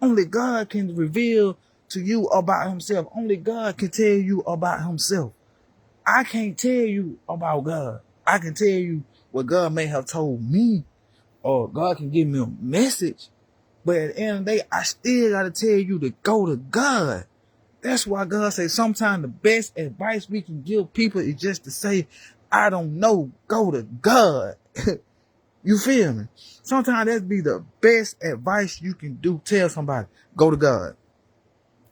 Only God can reveal to you about himself. Only God can tell you about himself. I can't tell you about God. I can tell you what God may have told me, or God can give me a message. But at the end of the day, I still got to tell you to go to God. That's why God says sometimes the best advice we can give people is just to say, I don't know, go to God. You feel me? Sometimes that'd be the best advice you can do. Tell somebody, go to God.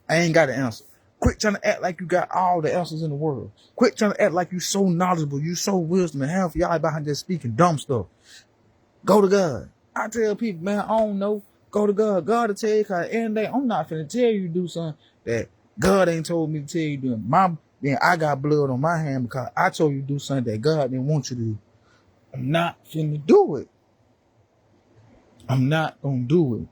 I ain't got the answer. Quit trying to act like you got all the answers in the world. Quit trying to act like you so knowledgeable, you so wisdom, and half y'all behind just speaking dumb stuff. Go to God. I tell people, man, I don't know. Go to God. God will tell you, because at the end of the day, I'm not finna tell you to do something that God ain't told me to tell you to do. Then I got blood on my hand because I told you to do something that God didn't want you to do. I'm not finna do it. I'm not gonna do it.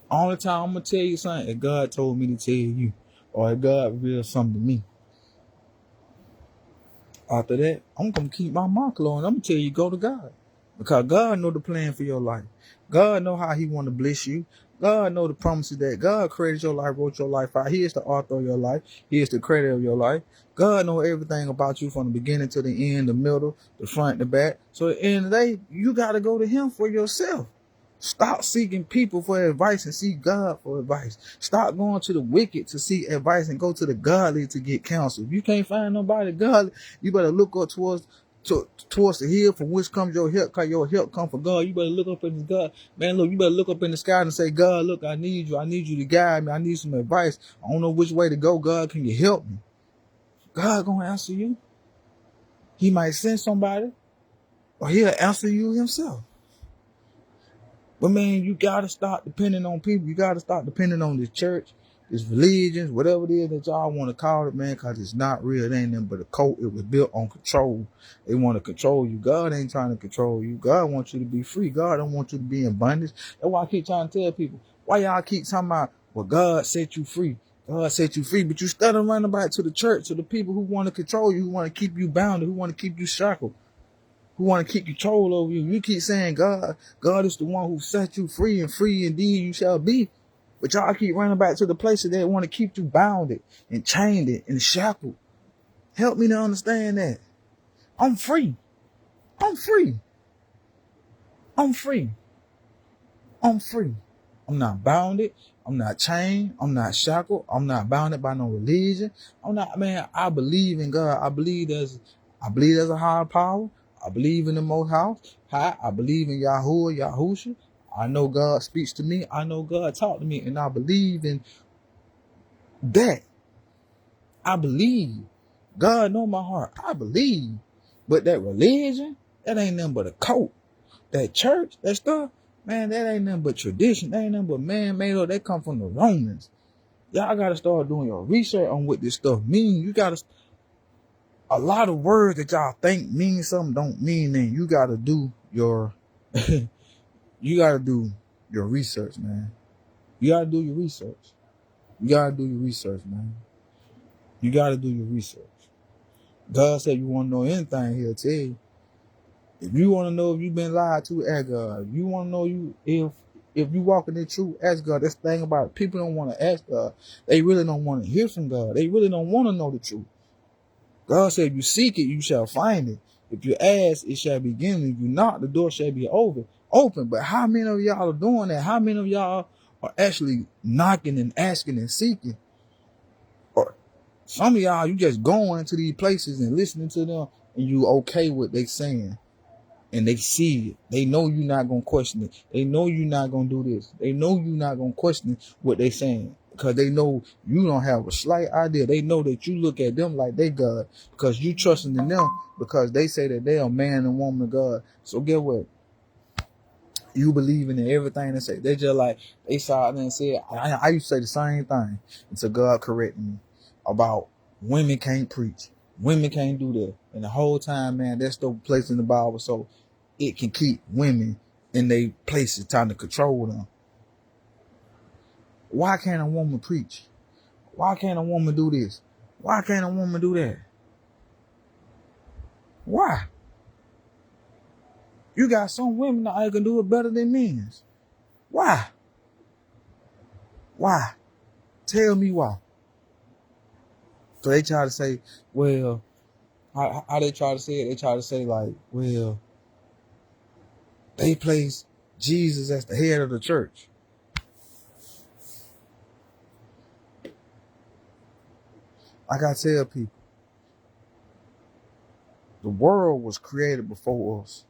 Only time I'm gonna tell you something if God told me to tell you, or if God revealed something to me. After that, I'm gonna keep my mouth closed and I'm gonna tell you go to God. Because God know the plan for your life. God know how he want to bless you. God know the promises that God created your life, wrote your life out. He is the author of your life. He is the creator of your life. God know everything about you from the beginning to the end, the middle, the front, the back. So at the end of the day, you got to go to him for yourself. Stop seeking people for advice and seek God for advice. Stop going to the wicked to seek advice and go to the godly to get counsel. If you can't find nobody godly, you better look up towards the hill from which comes your help, because your help come from God. You better look up in the God. Man, look, you better look up in the sky and say, God, look, I need you. I need you to guide me. I need some advice. I don't know which way to go. God, can you help me? God gonna answer you. He might send somebody, or he'll answer you himself. But man, you gotta stop depending on people. You gotta stop depending on this church, this religion, whatever it is that y'all want to call it, man, because it's not real. It ain't nothing but a cult. It was built on control. They want to control you. God ain't trying to control you. God wants you to be free. God don't want you to be in bondage. That's why I keep trying to tell people, why y'all keep talking about, well, God set you free. God set you free, but you stutter running back to the church, to the people who want to control you, who want to keep you bound, who want to keep you shackled, who want to keep control over you. You keep saying God is the one who set you free, and free indeed you shall be. But y'all keep running back to the places that want to keep you bounded and chained and shackled. Help me to understand that. I'm free. I'm free. I'm free. I'm free. I'm not bounded. I'm not chained. I'm not shackled. I'm not bounded by no religion. Man, I believe in God. I believe there's a higher power. I believe in the Most High. I believe in Yahusha. I know God speaks to me. I know God talk to me, and I believe in that. I believe. God know my heart. I believe. But that religion, that ain't nothing but a cult. That church, that stuff, man, that ain't nothing but tradition. That ain't nothing but man-made up. That come from the Romans. Y'all got to start doing your research on what this stuff means. You got to, a lot of words that y'all think mean something don't mean anything. You got to do your, you got to do your research, man. You got to do your research. You got to do your research, man. You got to do your research. God said you want to know anything, he'll tell you. If you want to know if you've been lied to, ask God. If you want to know if you walk in the truth, ask God. That's the thing about it. People don't want to ask God. They really don't want to hear from God. They really don't want to know the truth. God said, if you seek it, you shall find it. If you ask, it shall be given. If you knock, the door shall be open. But how many of y'all are doing that? How many of y'all are actually knocking and asking and seeking? Or Some of y'all, you just going to these places and listening to them, and you okay with they saying, and they see it. They know you're not gonna question it. They know you're not gonna do this. They know you're not gonna question what they saying, because they know you don't have a slight idea. They know that you look at them like they God, because you trusting in them, because they say that they are man and woman of God. So get what? You believing in everything they say. They just like, they saw it and said, I used to say the same thing until God corrected me about women can't preach. Women can't do that. And the whole time, man, that's the place in the Bible so it can keep women in their places trying to control them. Why can't a woman preach? Why can't a woman do this? Why can't a woman do that? Why? You got some women that can do it better than men. Why? Why? Tell me why. So they try to say, well, how they try to say it? They try to say like, well, they place Jesus as the head of the church. Like I tell people, the world was created before us.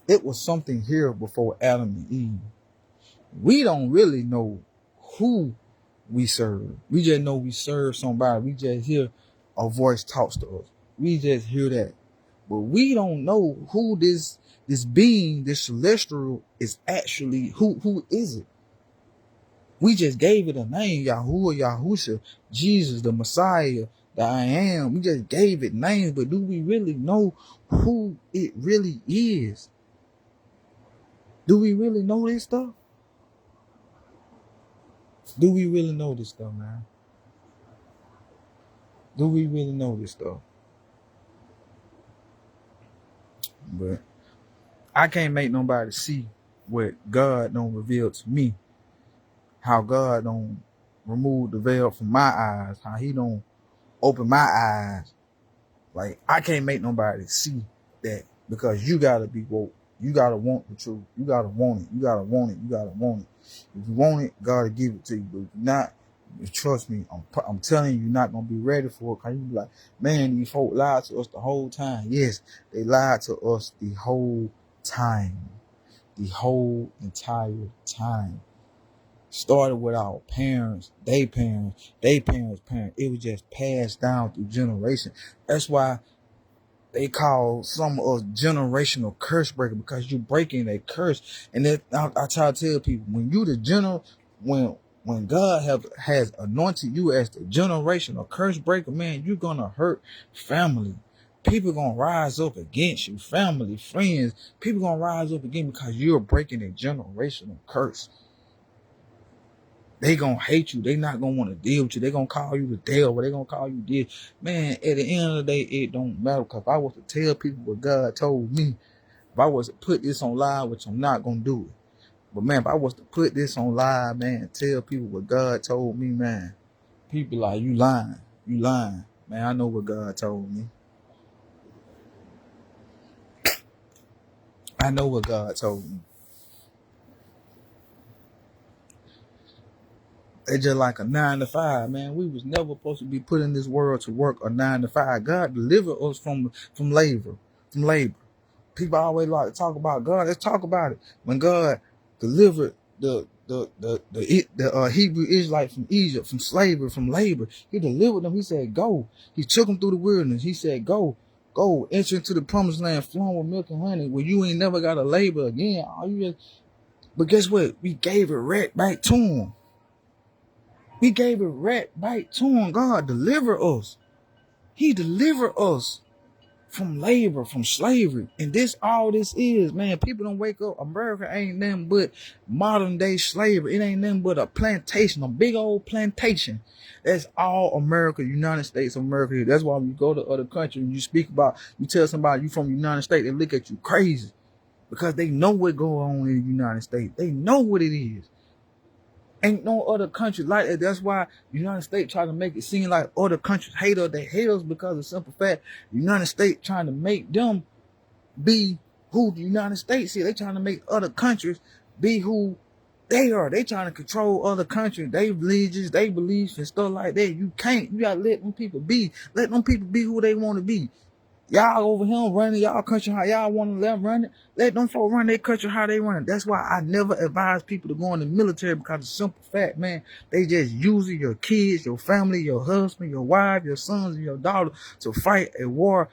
It was something here before Adam and Eve. We don't really know who we serve. We just know we serve somebody. We just hear a voice talks to us. We just hear that. But we don't know who this being, this celestial is actually, who is it? We just gave it a name, Yahuwah, Yahusha, Jesus, the Messiah, the I am. We just gave it names, but do we really know who it really is? Do we really know this stuff? Do we really know this stuff, man? Do we really know this stuff? But I can't make nobody see what God don't reveal to me. How God don't remove the veil from my eyes. How he don't open my eyes. Like, I can't make nobody see that, because you gotta be woke. You gotta want the truth. You gotta want it. You gotta want it. You gotta want it. If you want it, God will give it to you. But if not, trust me, I'm telling you, you're not gonna be ready for it. Cause you be like, man, these folk lied to us the whole time. Yes, they lied to us the whole time. The whole entire time. Started with our parents, they parents, parents. It was just passed down through generations. That's why they call some of us generational curse breaker, because you breaking a curse. And that I try to tell people, when you when God has anointed you as the generational curse breaker, man, you're gonna hurt family. People gonna rise up against you, family, friends. People gonna rise up against you because you're breaking a generational curse. They gonna hate you. They not gonna want to deal with you. They gonna call you the devil. They gonna call you this. Man, at the end of the day, it don't matter. Because if I was to tell people what God told me, if I was to put this on live, which I'm not gonna do it. But man, if I was to put this on live, man, and tell people what God told me, man, people like, you lying. You lying. Man, I know what God told me. I know what God told me. It's just like a 9 to 5, man. We was never supposed to be put in this world to work a 9 to 5. God delivered us from labor, People always like to talk about God. Let's talk about it. When God delivered the Hebrew Israelites from Egypt, from slavery, from labor, he delivered them. He said, go. He took them through the wilderness. He said, go, enter into the promised land, flowing with milk and honey, where you ain't never got to labor again. But guess what? We gave it right back to him. We gave it right back to him. God delivered us. He delivered us from labor, from slavery. And all this is, man. People don't wake up. America ain't nothing but modern day slavery. It ain't nothing but a plantation, a big old plantation. That's all America, United States of America. That's why when you go to other countries and you tell somebody you from the United States, they look at you crazy. Because they know what goes on in the United States. They know what it is. Ain't no other country like that. That's why the United States try to make it seem like other countries hate us. They hate us because of the simple fact the United States trying to make them be who the United States is. They trying to make other countries be who They trying to control other countries. They religions, they beliefs and stuff like that. You gotta let them people be. Let them people be who they want to be. Y'all over here running y'all country how y'all want to let them run it. Let them folk run their country how they run it. That's why I never advise people to go in the military, because the simple fact, man, they just using your kids, your family, your husband, your wife, your sons, and your daughter to fight a war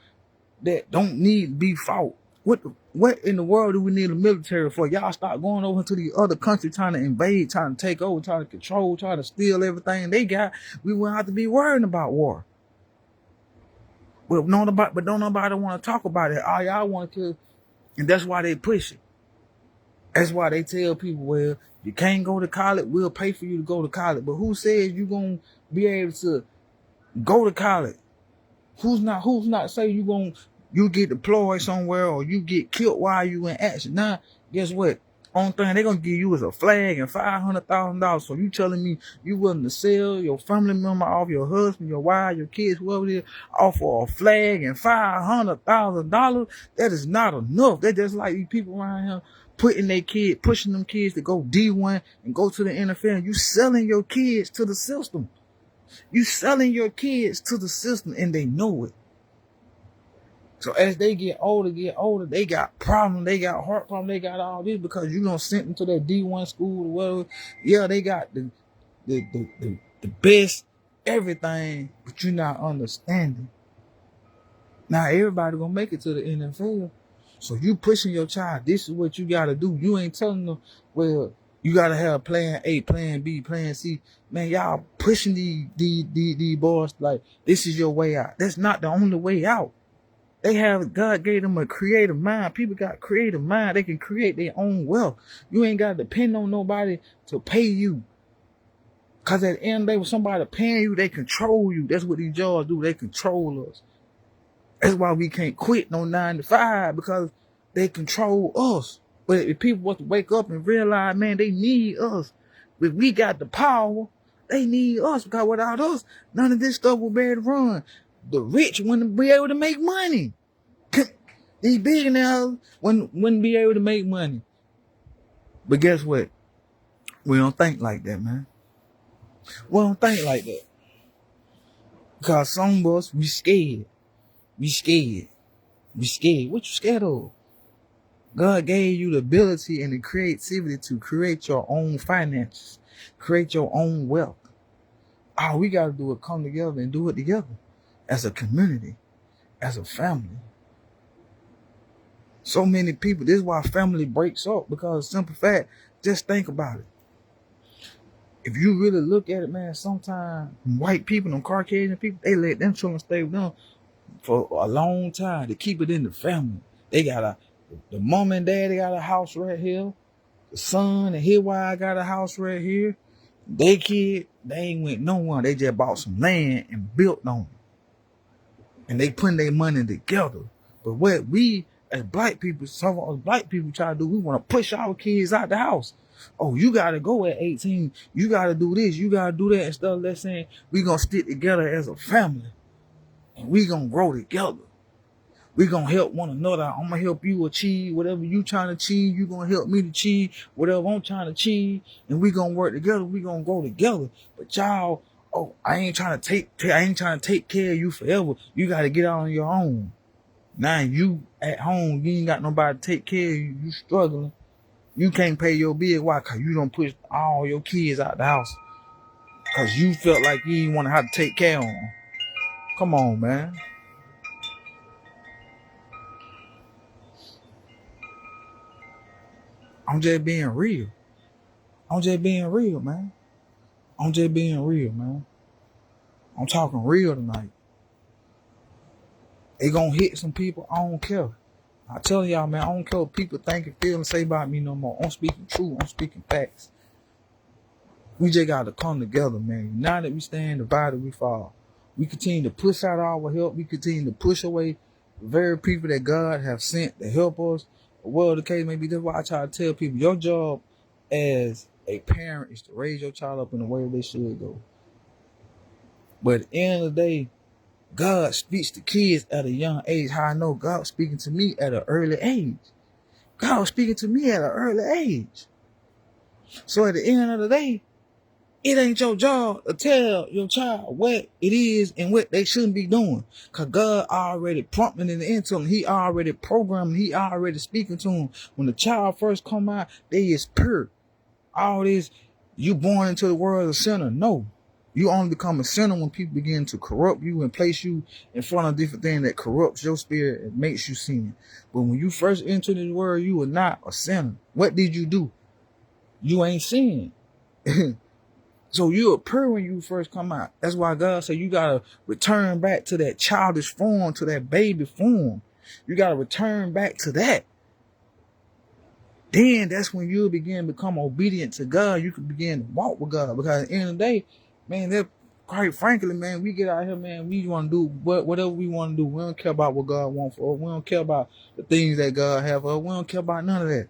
that don't need to be fought. What in the world do we need a military for? Y'all start going over to the other country trying to invade, trying to take over, trying to control, trying to steal everything they got. We won't have to be worrying about war. But don't nobody want to talk about it. All y'all want to kill, and that's why they push it. That's why they tell people, well, you can't go to college, we'll pay for you to go to college. But who says you gonna be able to go to college? Who's not saying you get deployed somewhere or you get killed while you in action? Now, guess what? Only thing they're gonna give you is a flag and $500,000. So you telling me you willing to sell your family member off, your husband, your wife, your kids, whoever it is, off for a flag and $500,000? That is not enough. They're just like these people around here pushing them kids to go D1 and go to the NFL. You selling your kids to the system. You selling your kids to the system, and they know it. So as they get older, they got problems, they got heart problems, they got all this because you don't send them to that D1 school or whatever. Yeah, they got the best everything, but you're not understanding. Now everybody gonna make it to the NFL. So you pushing your child, this is what you gotta do. You ain't telling them, well, you gotta have plan A, plan B, plan C. Man, y'all pushing these boys like this is your way out. That's not the only way out. God gave them a creative mind. People got creative mind. They can create their own wealth. You ain't got to depend on nobody to pay you. Because at the end of the day, when somebody paying you, they control you. That's what these jobs do. They control us. That's why we can't quit no 9 to 5, because they control us. But if people want to wake up and realize, man, they need us. If we got the power, they need us, because without us, none of this stuff will be able to run. The rich wouldn't be able to make money. These billionaires wouldn't be able to make money. But guess what? We don't think like that, man. We don't think like that. Because some of us, we scared. We scared. What you scared of? God gave you the ability and the creativity to create your own finances. Create your own wealth. All we got to do is come together and do it together. As a community, as a family. So many people, this is why family breaks up, because simple fact, just think about it. If you really look at it, man, sometimes white people and Caucasian people, they let them children stay with them for a long time to keep it in the family. They got the mom and daddy got a house right here. The son and his wife got a house right here. They kid, they ain't went no one. They just bought some land and built on it. And they putting their money together. But what we as black people, some of us black people try to do, we want to push our kids out the house. Oh, you got to go at 18. You got to do this. You got to do that. Instead of let's say we going to stick together as a family. And we going to grow together. We going to help one another. I'm going to help you achieve whatever you trying to achieve. You going to help me to achieve whatever I'm trying to achieve. And we going to work together. We going to grow together. But y'all, oh, I ain't trying to take care of you forever. You got to get out on your own. Now you at home, you ain't got nobody to take care of you. You struggling. You can't pay your bill. Why? Because you don't push all your kids out the house. Because you felt like you didn't want to have to take care of them. Come on, man. I'm just being real. I'm just being real, man. I'm talking real tonight. They gonna hit some people. I don't care. I tell y'all, man, I don't care what people think and feel and say about me no more. I'm speaking truth. I'm speaking facts. We just got to come together, man. United we stand, divided we fall. We continue to push out our help. We continue to push away the very people that God have sent to help us. Well, the case may be, that's why I try to tell people, your job as a parent is to raise your child up in the way they should go. But at the end of the day, God speaks to kids at a young age. How I know God was speaking to me at an early age. God was speaking to me at an early age. So at the end of the day, it ain't your job to tell your child what it is and what they shouldn't be doing. Cause God already prompting it into them. He already programming. He already speaking to them. When the child first come out, they is pure. All this, you born into the world as a sinner. No. You only become a sinner when people begin to corrupt you and place you in front of different things that corrupts your spirit and makes you sin. But when you first enter this world, you were not a sinner. What did you do? You ain't sinned. So you're pure when you first come out. That's why God said you got to return back to that childish form, to that baby form. You got to return back to that. Then that's when you begin to become obedient to God. You can begin to walk with God. Because at the end of the day, man, quite frankly, man, we get out here, man, we want to do whatever we want to do. We don't care about what God wants for us. We don't care about the things that God have for us. We don't care about none of that.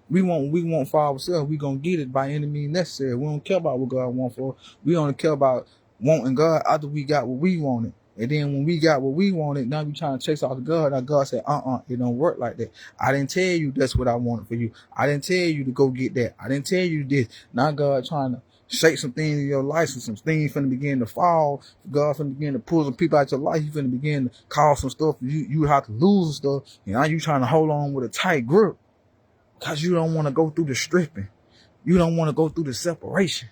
We want for ourselves. We gonna get it by any means necessary. We don't care about what God wants for us. We only care about wanting God after we got what we wanted. And then when we got what we wanted, now we trying to chase after God. Now God said, it don't work like that. I didn't tell you that's what I wanted for you. I didn't tell you to go get that. I didn't tell you this. Now God trying to shake some things in your life, and some things finna begin to fall. God finna begin to pull some people out your life. You finna begin to cause some stuff. You have to lose stuff. And now you trying to hold on with a tight grip. Because you don't want to go through the stripping. You don't want to go through the separation.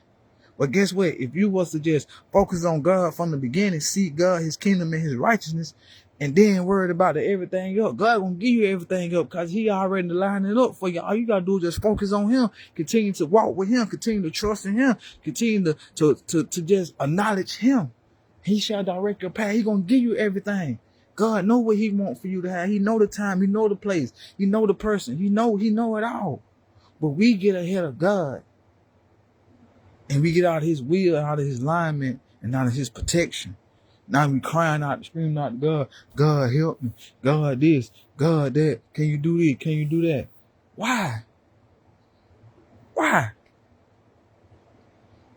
But guess what? If you was to just focus on God from the beginning, seek God, his kingdom and his righteousness, and then worried about everything else, God gonna give you everything up because he already lined it up for you. All you gotta do is just focus on him, continue to walk with him, continue to trust in him, continue to just acknowledge him. He shall direct your path. He gonna give you everything. God know what he want for you to have. He know the time. He know the place. He know the person. He know it all. But we get ahead of God. And we get out of his will, out of his alignment, and out of his protection. Now we crying out, screaming out to God. God help me. God this. God that. Can you do this? Can you do that? Why? Why?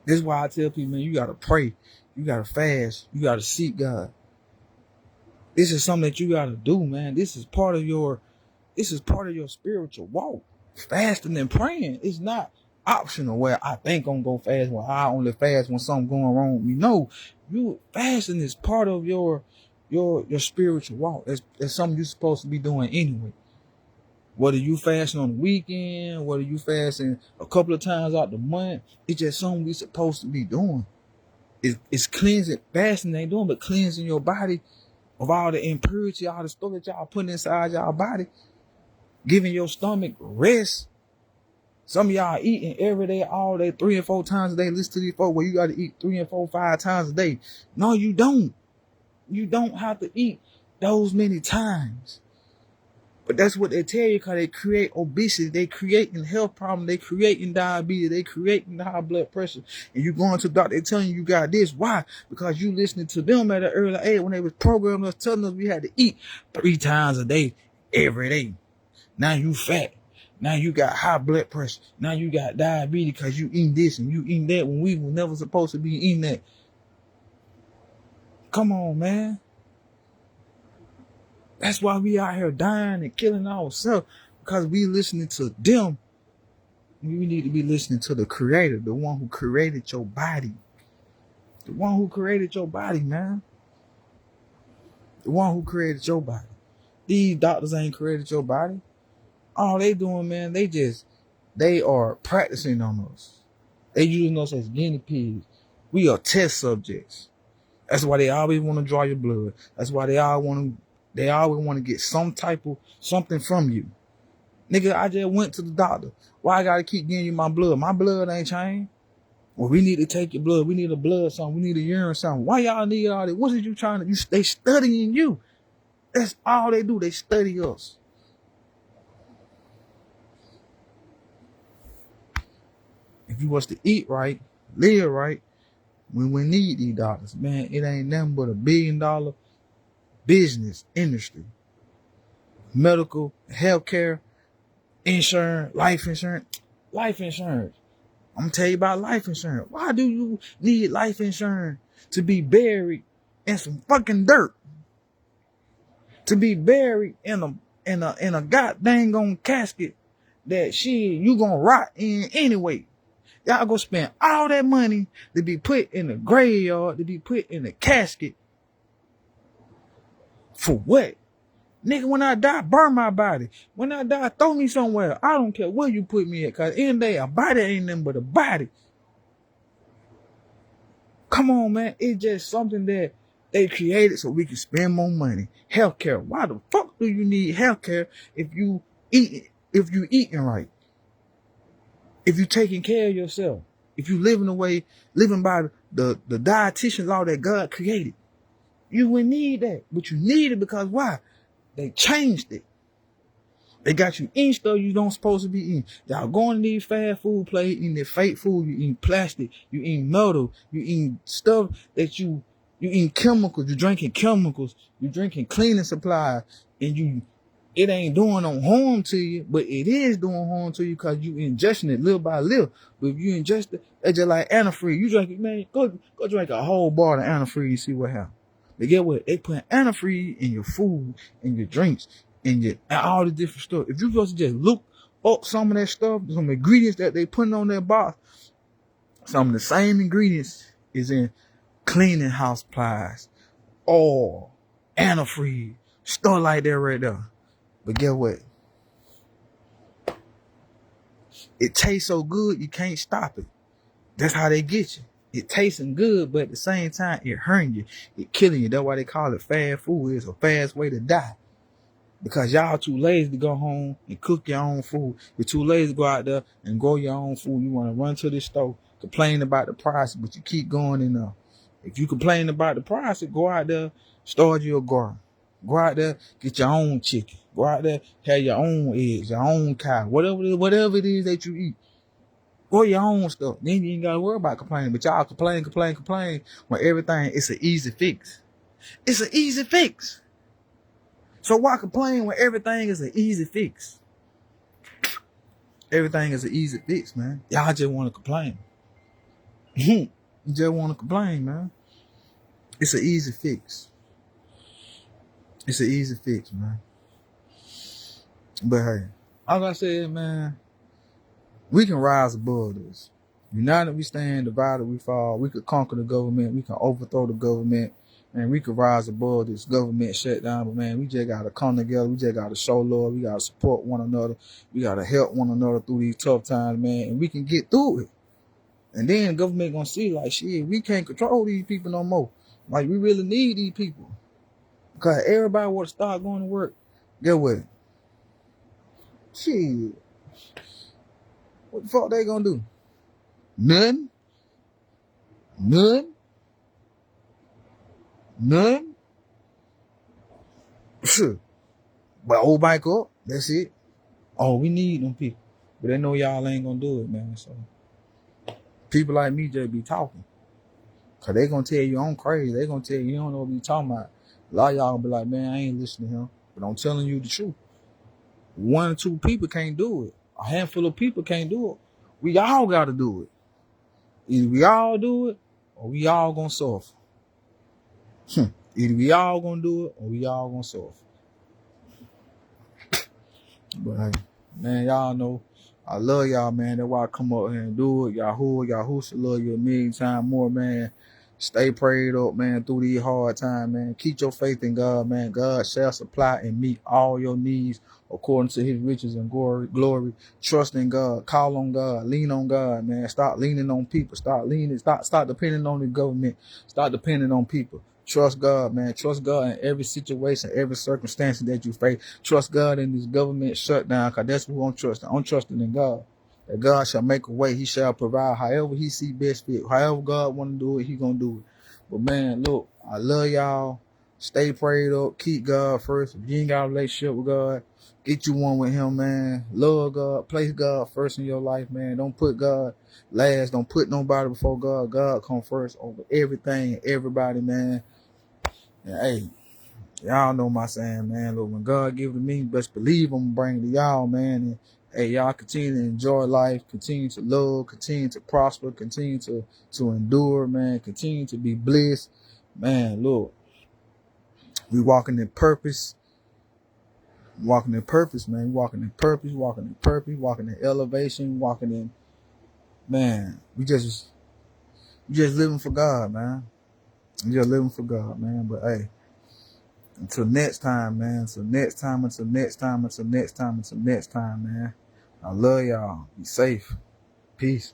This is why I tell people, man, you got to pray. You got to fast. You got to seek God. This is something that you got to do, man. This is part of your spiritual walk. Fasting and praying is not optional where I think I'm going to fast. Well, I only fast when something going wrong with me. No, you fasting is part of your spiritual walk. That's something you're supposed to be doing anyway. Whether you fasting on the weekend, whether you fasting a couple of times out the month, it's just something we're supposed to be doing. It's cleansing. Fasting ain't doing but cleansing your body of all the impurity, all the stuff that y'all putting inside y'all body, giving your stomach rest. Some of y'all eating every day, all day, 3 and 4 times a day. Listen to these folks where you got to eat 3 and 4, 5 times a day. No, you don't. You don't have to eat those many times. But that's what they tell you because they create obesity. They creating health problems. They creating diabetes. They creating high blood pressure. And you going to the doctor, they telling you got this. Why? Because you listening to them at an early age when they was programming us, telling us we had to eat 3 times a day, every day. Now you fat. Now you got high blood pressure. Now you got diabetes because you eating this and you eating that when we were never supposed to be eating that. Come on, man. That's why we out here dying and killing ourselves, because we listening to them. We need to be listening to the creator, the one who created your body. The one who created your body, man. The one who created your body. These doctors ain't created your body. All they doing, man, they are practicing on us. They using us as guinea pigs. We are test subjects. That's why they always want to draw your blood. That's why they always want to get something from you. Nigga, I just went to the doctor. Why I gotta keep getting you my blood? My blood ain't changed. Well, we need to take your blood. We need a blood something. We need a urine something. Why y'all need all that? What is you trying to? They studying you. That's all they do. They study us. If you was to eat right, live right, we wouldn't need these doctors. Man, it ain't nothing but $1 billion business industry. Medical, healthcare, insurance, life insurance. Life insurance. I'm going to tell you about life insurance. Why do you need life insurance to be buried in some fucking dirt? To be buried in a goddamn casket that you gonna rot in anyway. Y'all go spend all that money to be put in the graveyard, to be put in a casket. For what? Nigga, when I die, burn my body. When I die, throw me somewhere. I don't care where you put me at, cause in the day, a body ain't nothing but a body. Come on, man. It's just something that they created so we can spend more money. Healthcare. Why the fuck do you need healthcare if you eating right? If you taking care of yourself? If you living by the dietitian law that God created? You wouldn't need that. But you need it because why? They changed it. They got you eating stuff you don't supposed to be eating. Y'all going to these fast food places, eating this fake food, you eating plastic, you eating metal, you eating stuff that you eating chemicals, you drinking chemicals, you drinking cleaning supplies, and it ain't doing no harm to you, but it is doing harm to you because you ingesting it little by little. But if you ingest it, it's just like antifreeze. You drink it, man, go drink a whole bottle of antifreeze and see what happens. But get what? They put antifreeze in your food, in your drinks, and all the different stuff. If you supposed to just look up some of that stuff, some ingredients that they putting on that box, some of the same ingredients is in cleaning house supplies, oil, antifreeze, stuff like that right there. But get what? It tastes so good, you can't stop it. That's how they get you. It tasting good, but at the same time, it hurting you. It killing you. That's why they call it fast food. It's a fast way to die. Because y'all too lazy to go home and cook your own food. You're too lazy to go out there and grow your own food. You want to run to the store, complain about the price, but you keep going in there. If you complain about the price, go out there, start your garden. Go out there, get your own chicken. Go out there, have your own eggs, your own cow, whatever it is that you eat. Grow your own stuff. Then you ain't got to worry about complaining. But y'all complain when everything is an easy fix. It's an easy fix. So why complain when everything is an easy fix? Everything is an easy fix, man. Y'all just want to complain. You just want to complain, man. It's an easy fix. It's an easy fix, man. But hey, like I said, man, we can rise above this. United we stand, divided we fall. We could conquer the government. We can overthrow the government. Man, we could rise above this government shutdown. But man, we just got to come together. We just got to show love. We got to support one another. We got to help one another through these tough times, man. And we can get through it. And then the government going to see like, shit, we can't control these people no more. Like, we really need these people. Because everybody want to start going to work. Get what? Shit. What the fuck they going to do? None. Sure. But old bike up. That's it. Oh, we need them people. But they know y'all ain't going to do it, man. So people like me just be talking. Because they going to tell you I'm crazy. They going to tell you don't know what you talking about. A lot of y'all be like, man, I ain't listening to him. But I'm telling you the truth. 1 or 2 people can't do it. A handful of people can't do it. We all got to do it. Either we all do it or we all going to suffer. Either we all going to do it or we all going to suffer. But hey, man, y'all know I love y'all, man. That's why I come up here and do it. Y'all should love you a million times more, man. Stay prayed up, man, through these hard times, man. Keep your faith in God, man. God shall supply and meet all your needs according to his riches and glory. Trust in God. Call on God. Lean on God, man. Stop leaning on people. Stop depending on the government. Stop depending on people. Trust God, man. Trust God in every situation, every circumstance that you face. Trust God in this government shutdown, because that's who I'm trusting. I'm trusting in God. That God shall make a way. He shall provide however he see best fit. However God want to do it, he going to do it. But man, look, I love y'all. Stay prayed up. Keep God first. If you ain't got a relationship with God, get you one with him, man. Love God. Place God first in your life, man. Don't put God last. Don't put nobody before God. God come first over everything and everybody, man. And hey, y'all know my saying, man. Look, when God give it to me, best believe I'm gonna bring it to y'all, man. And hey, y'all continue to enjoy life, continue to love, continue to prosper, continue to endure, man. Continue to be blessed, man. Look, we walking in purpose. Walking in purpose, man. Walking in purpose, walking in elevation, walking in man, we just living for God, man. We just living for God, man. But hey, until next time, man. Until next time, man. I love y'all. Be safe. Peace.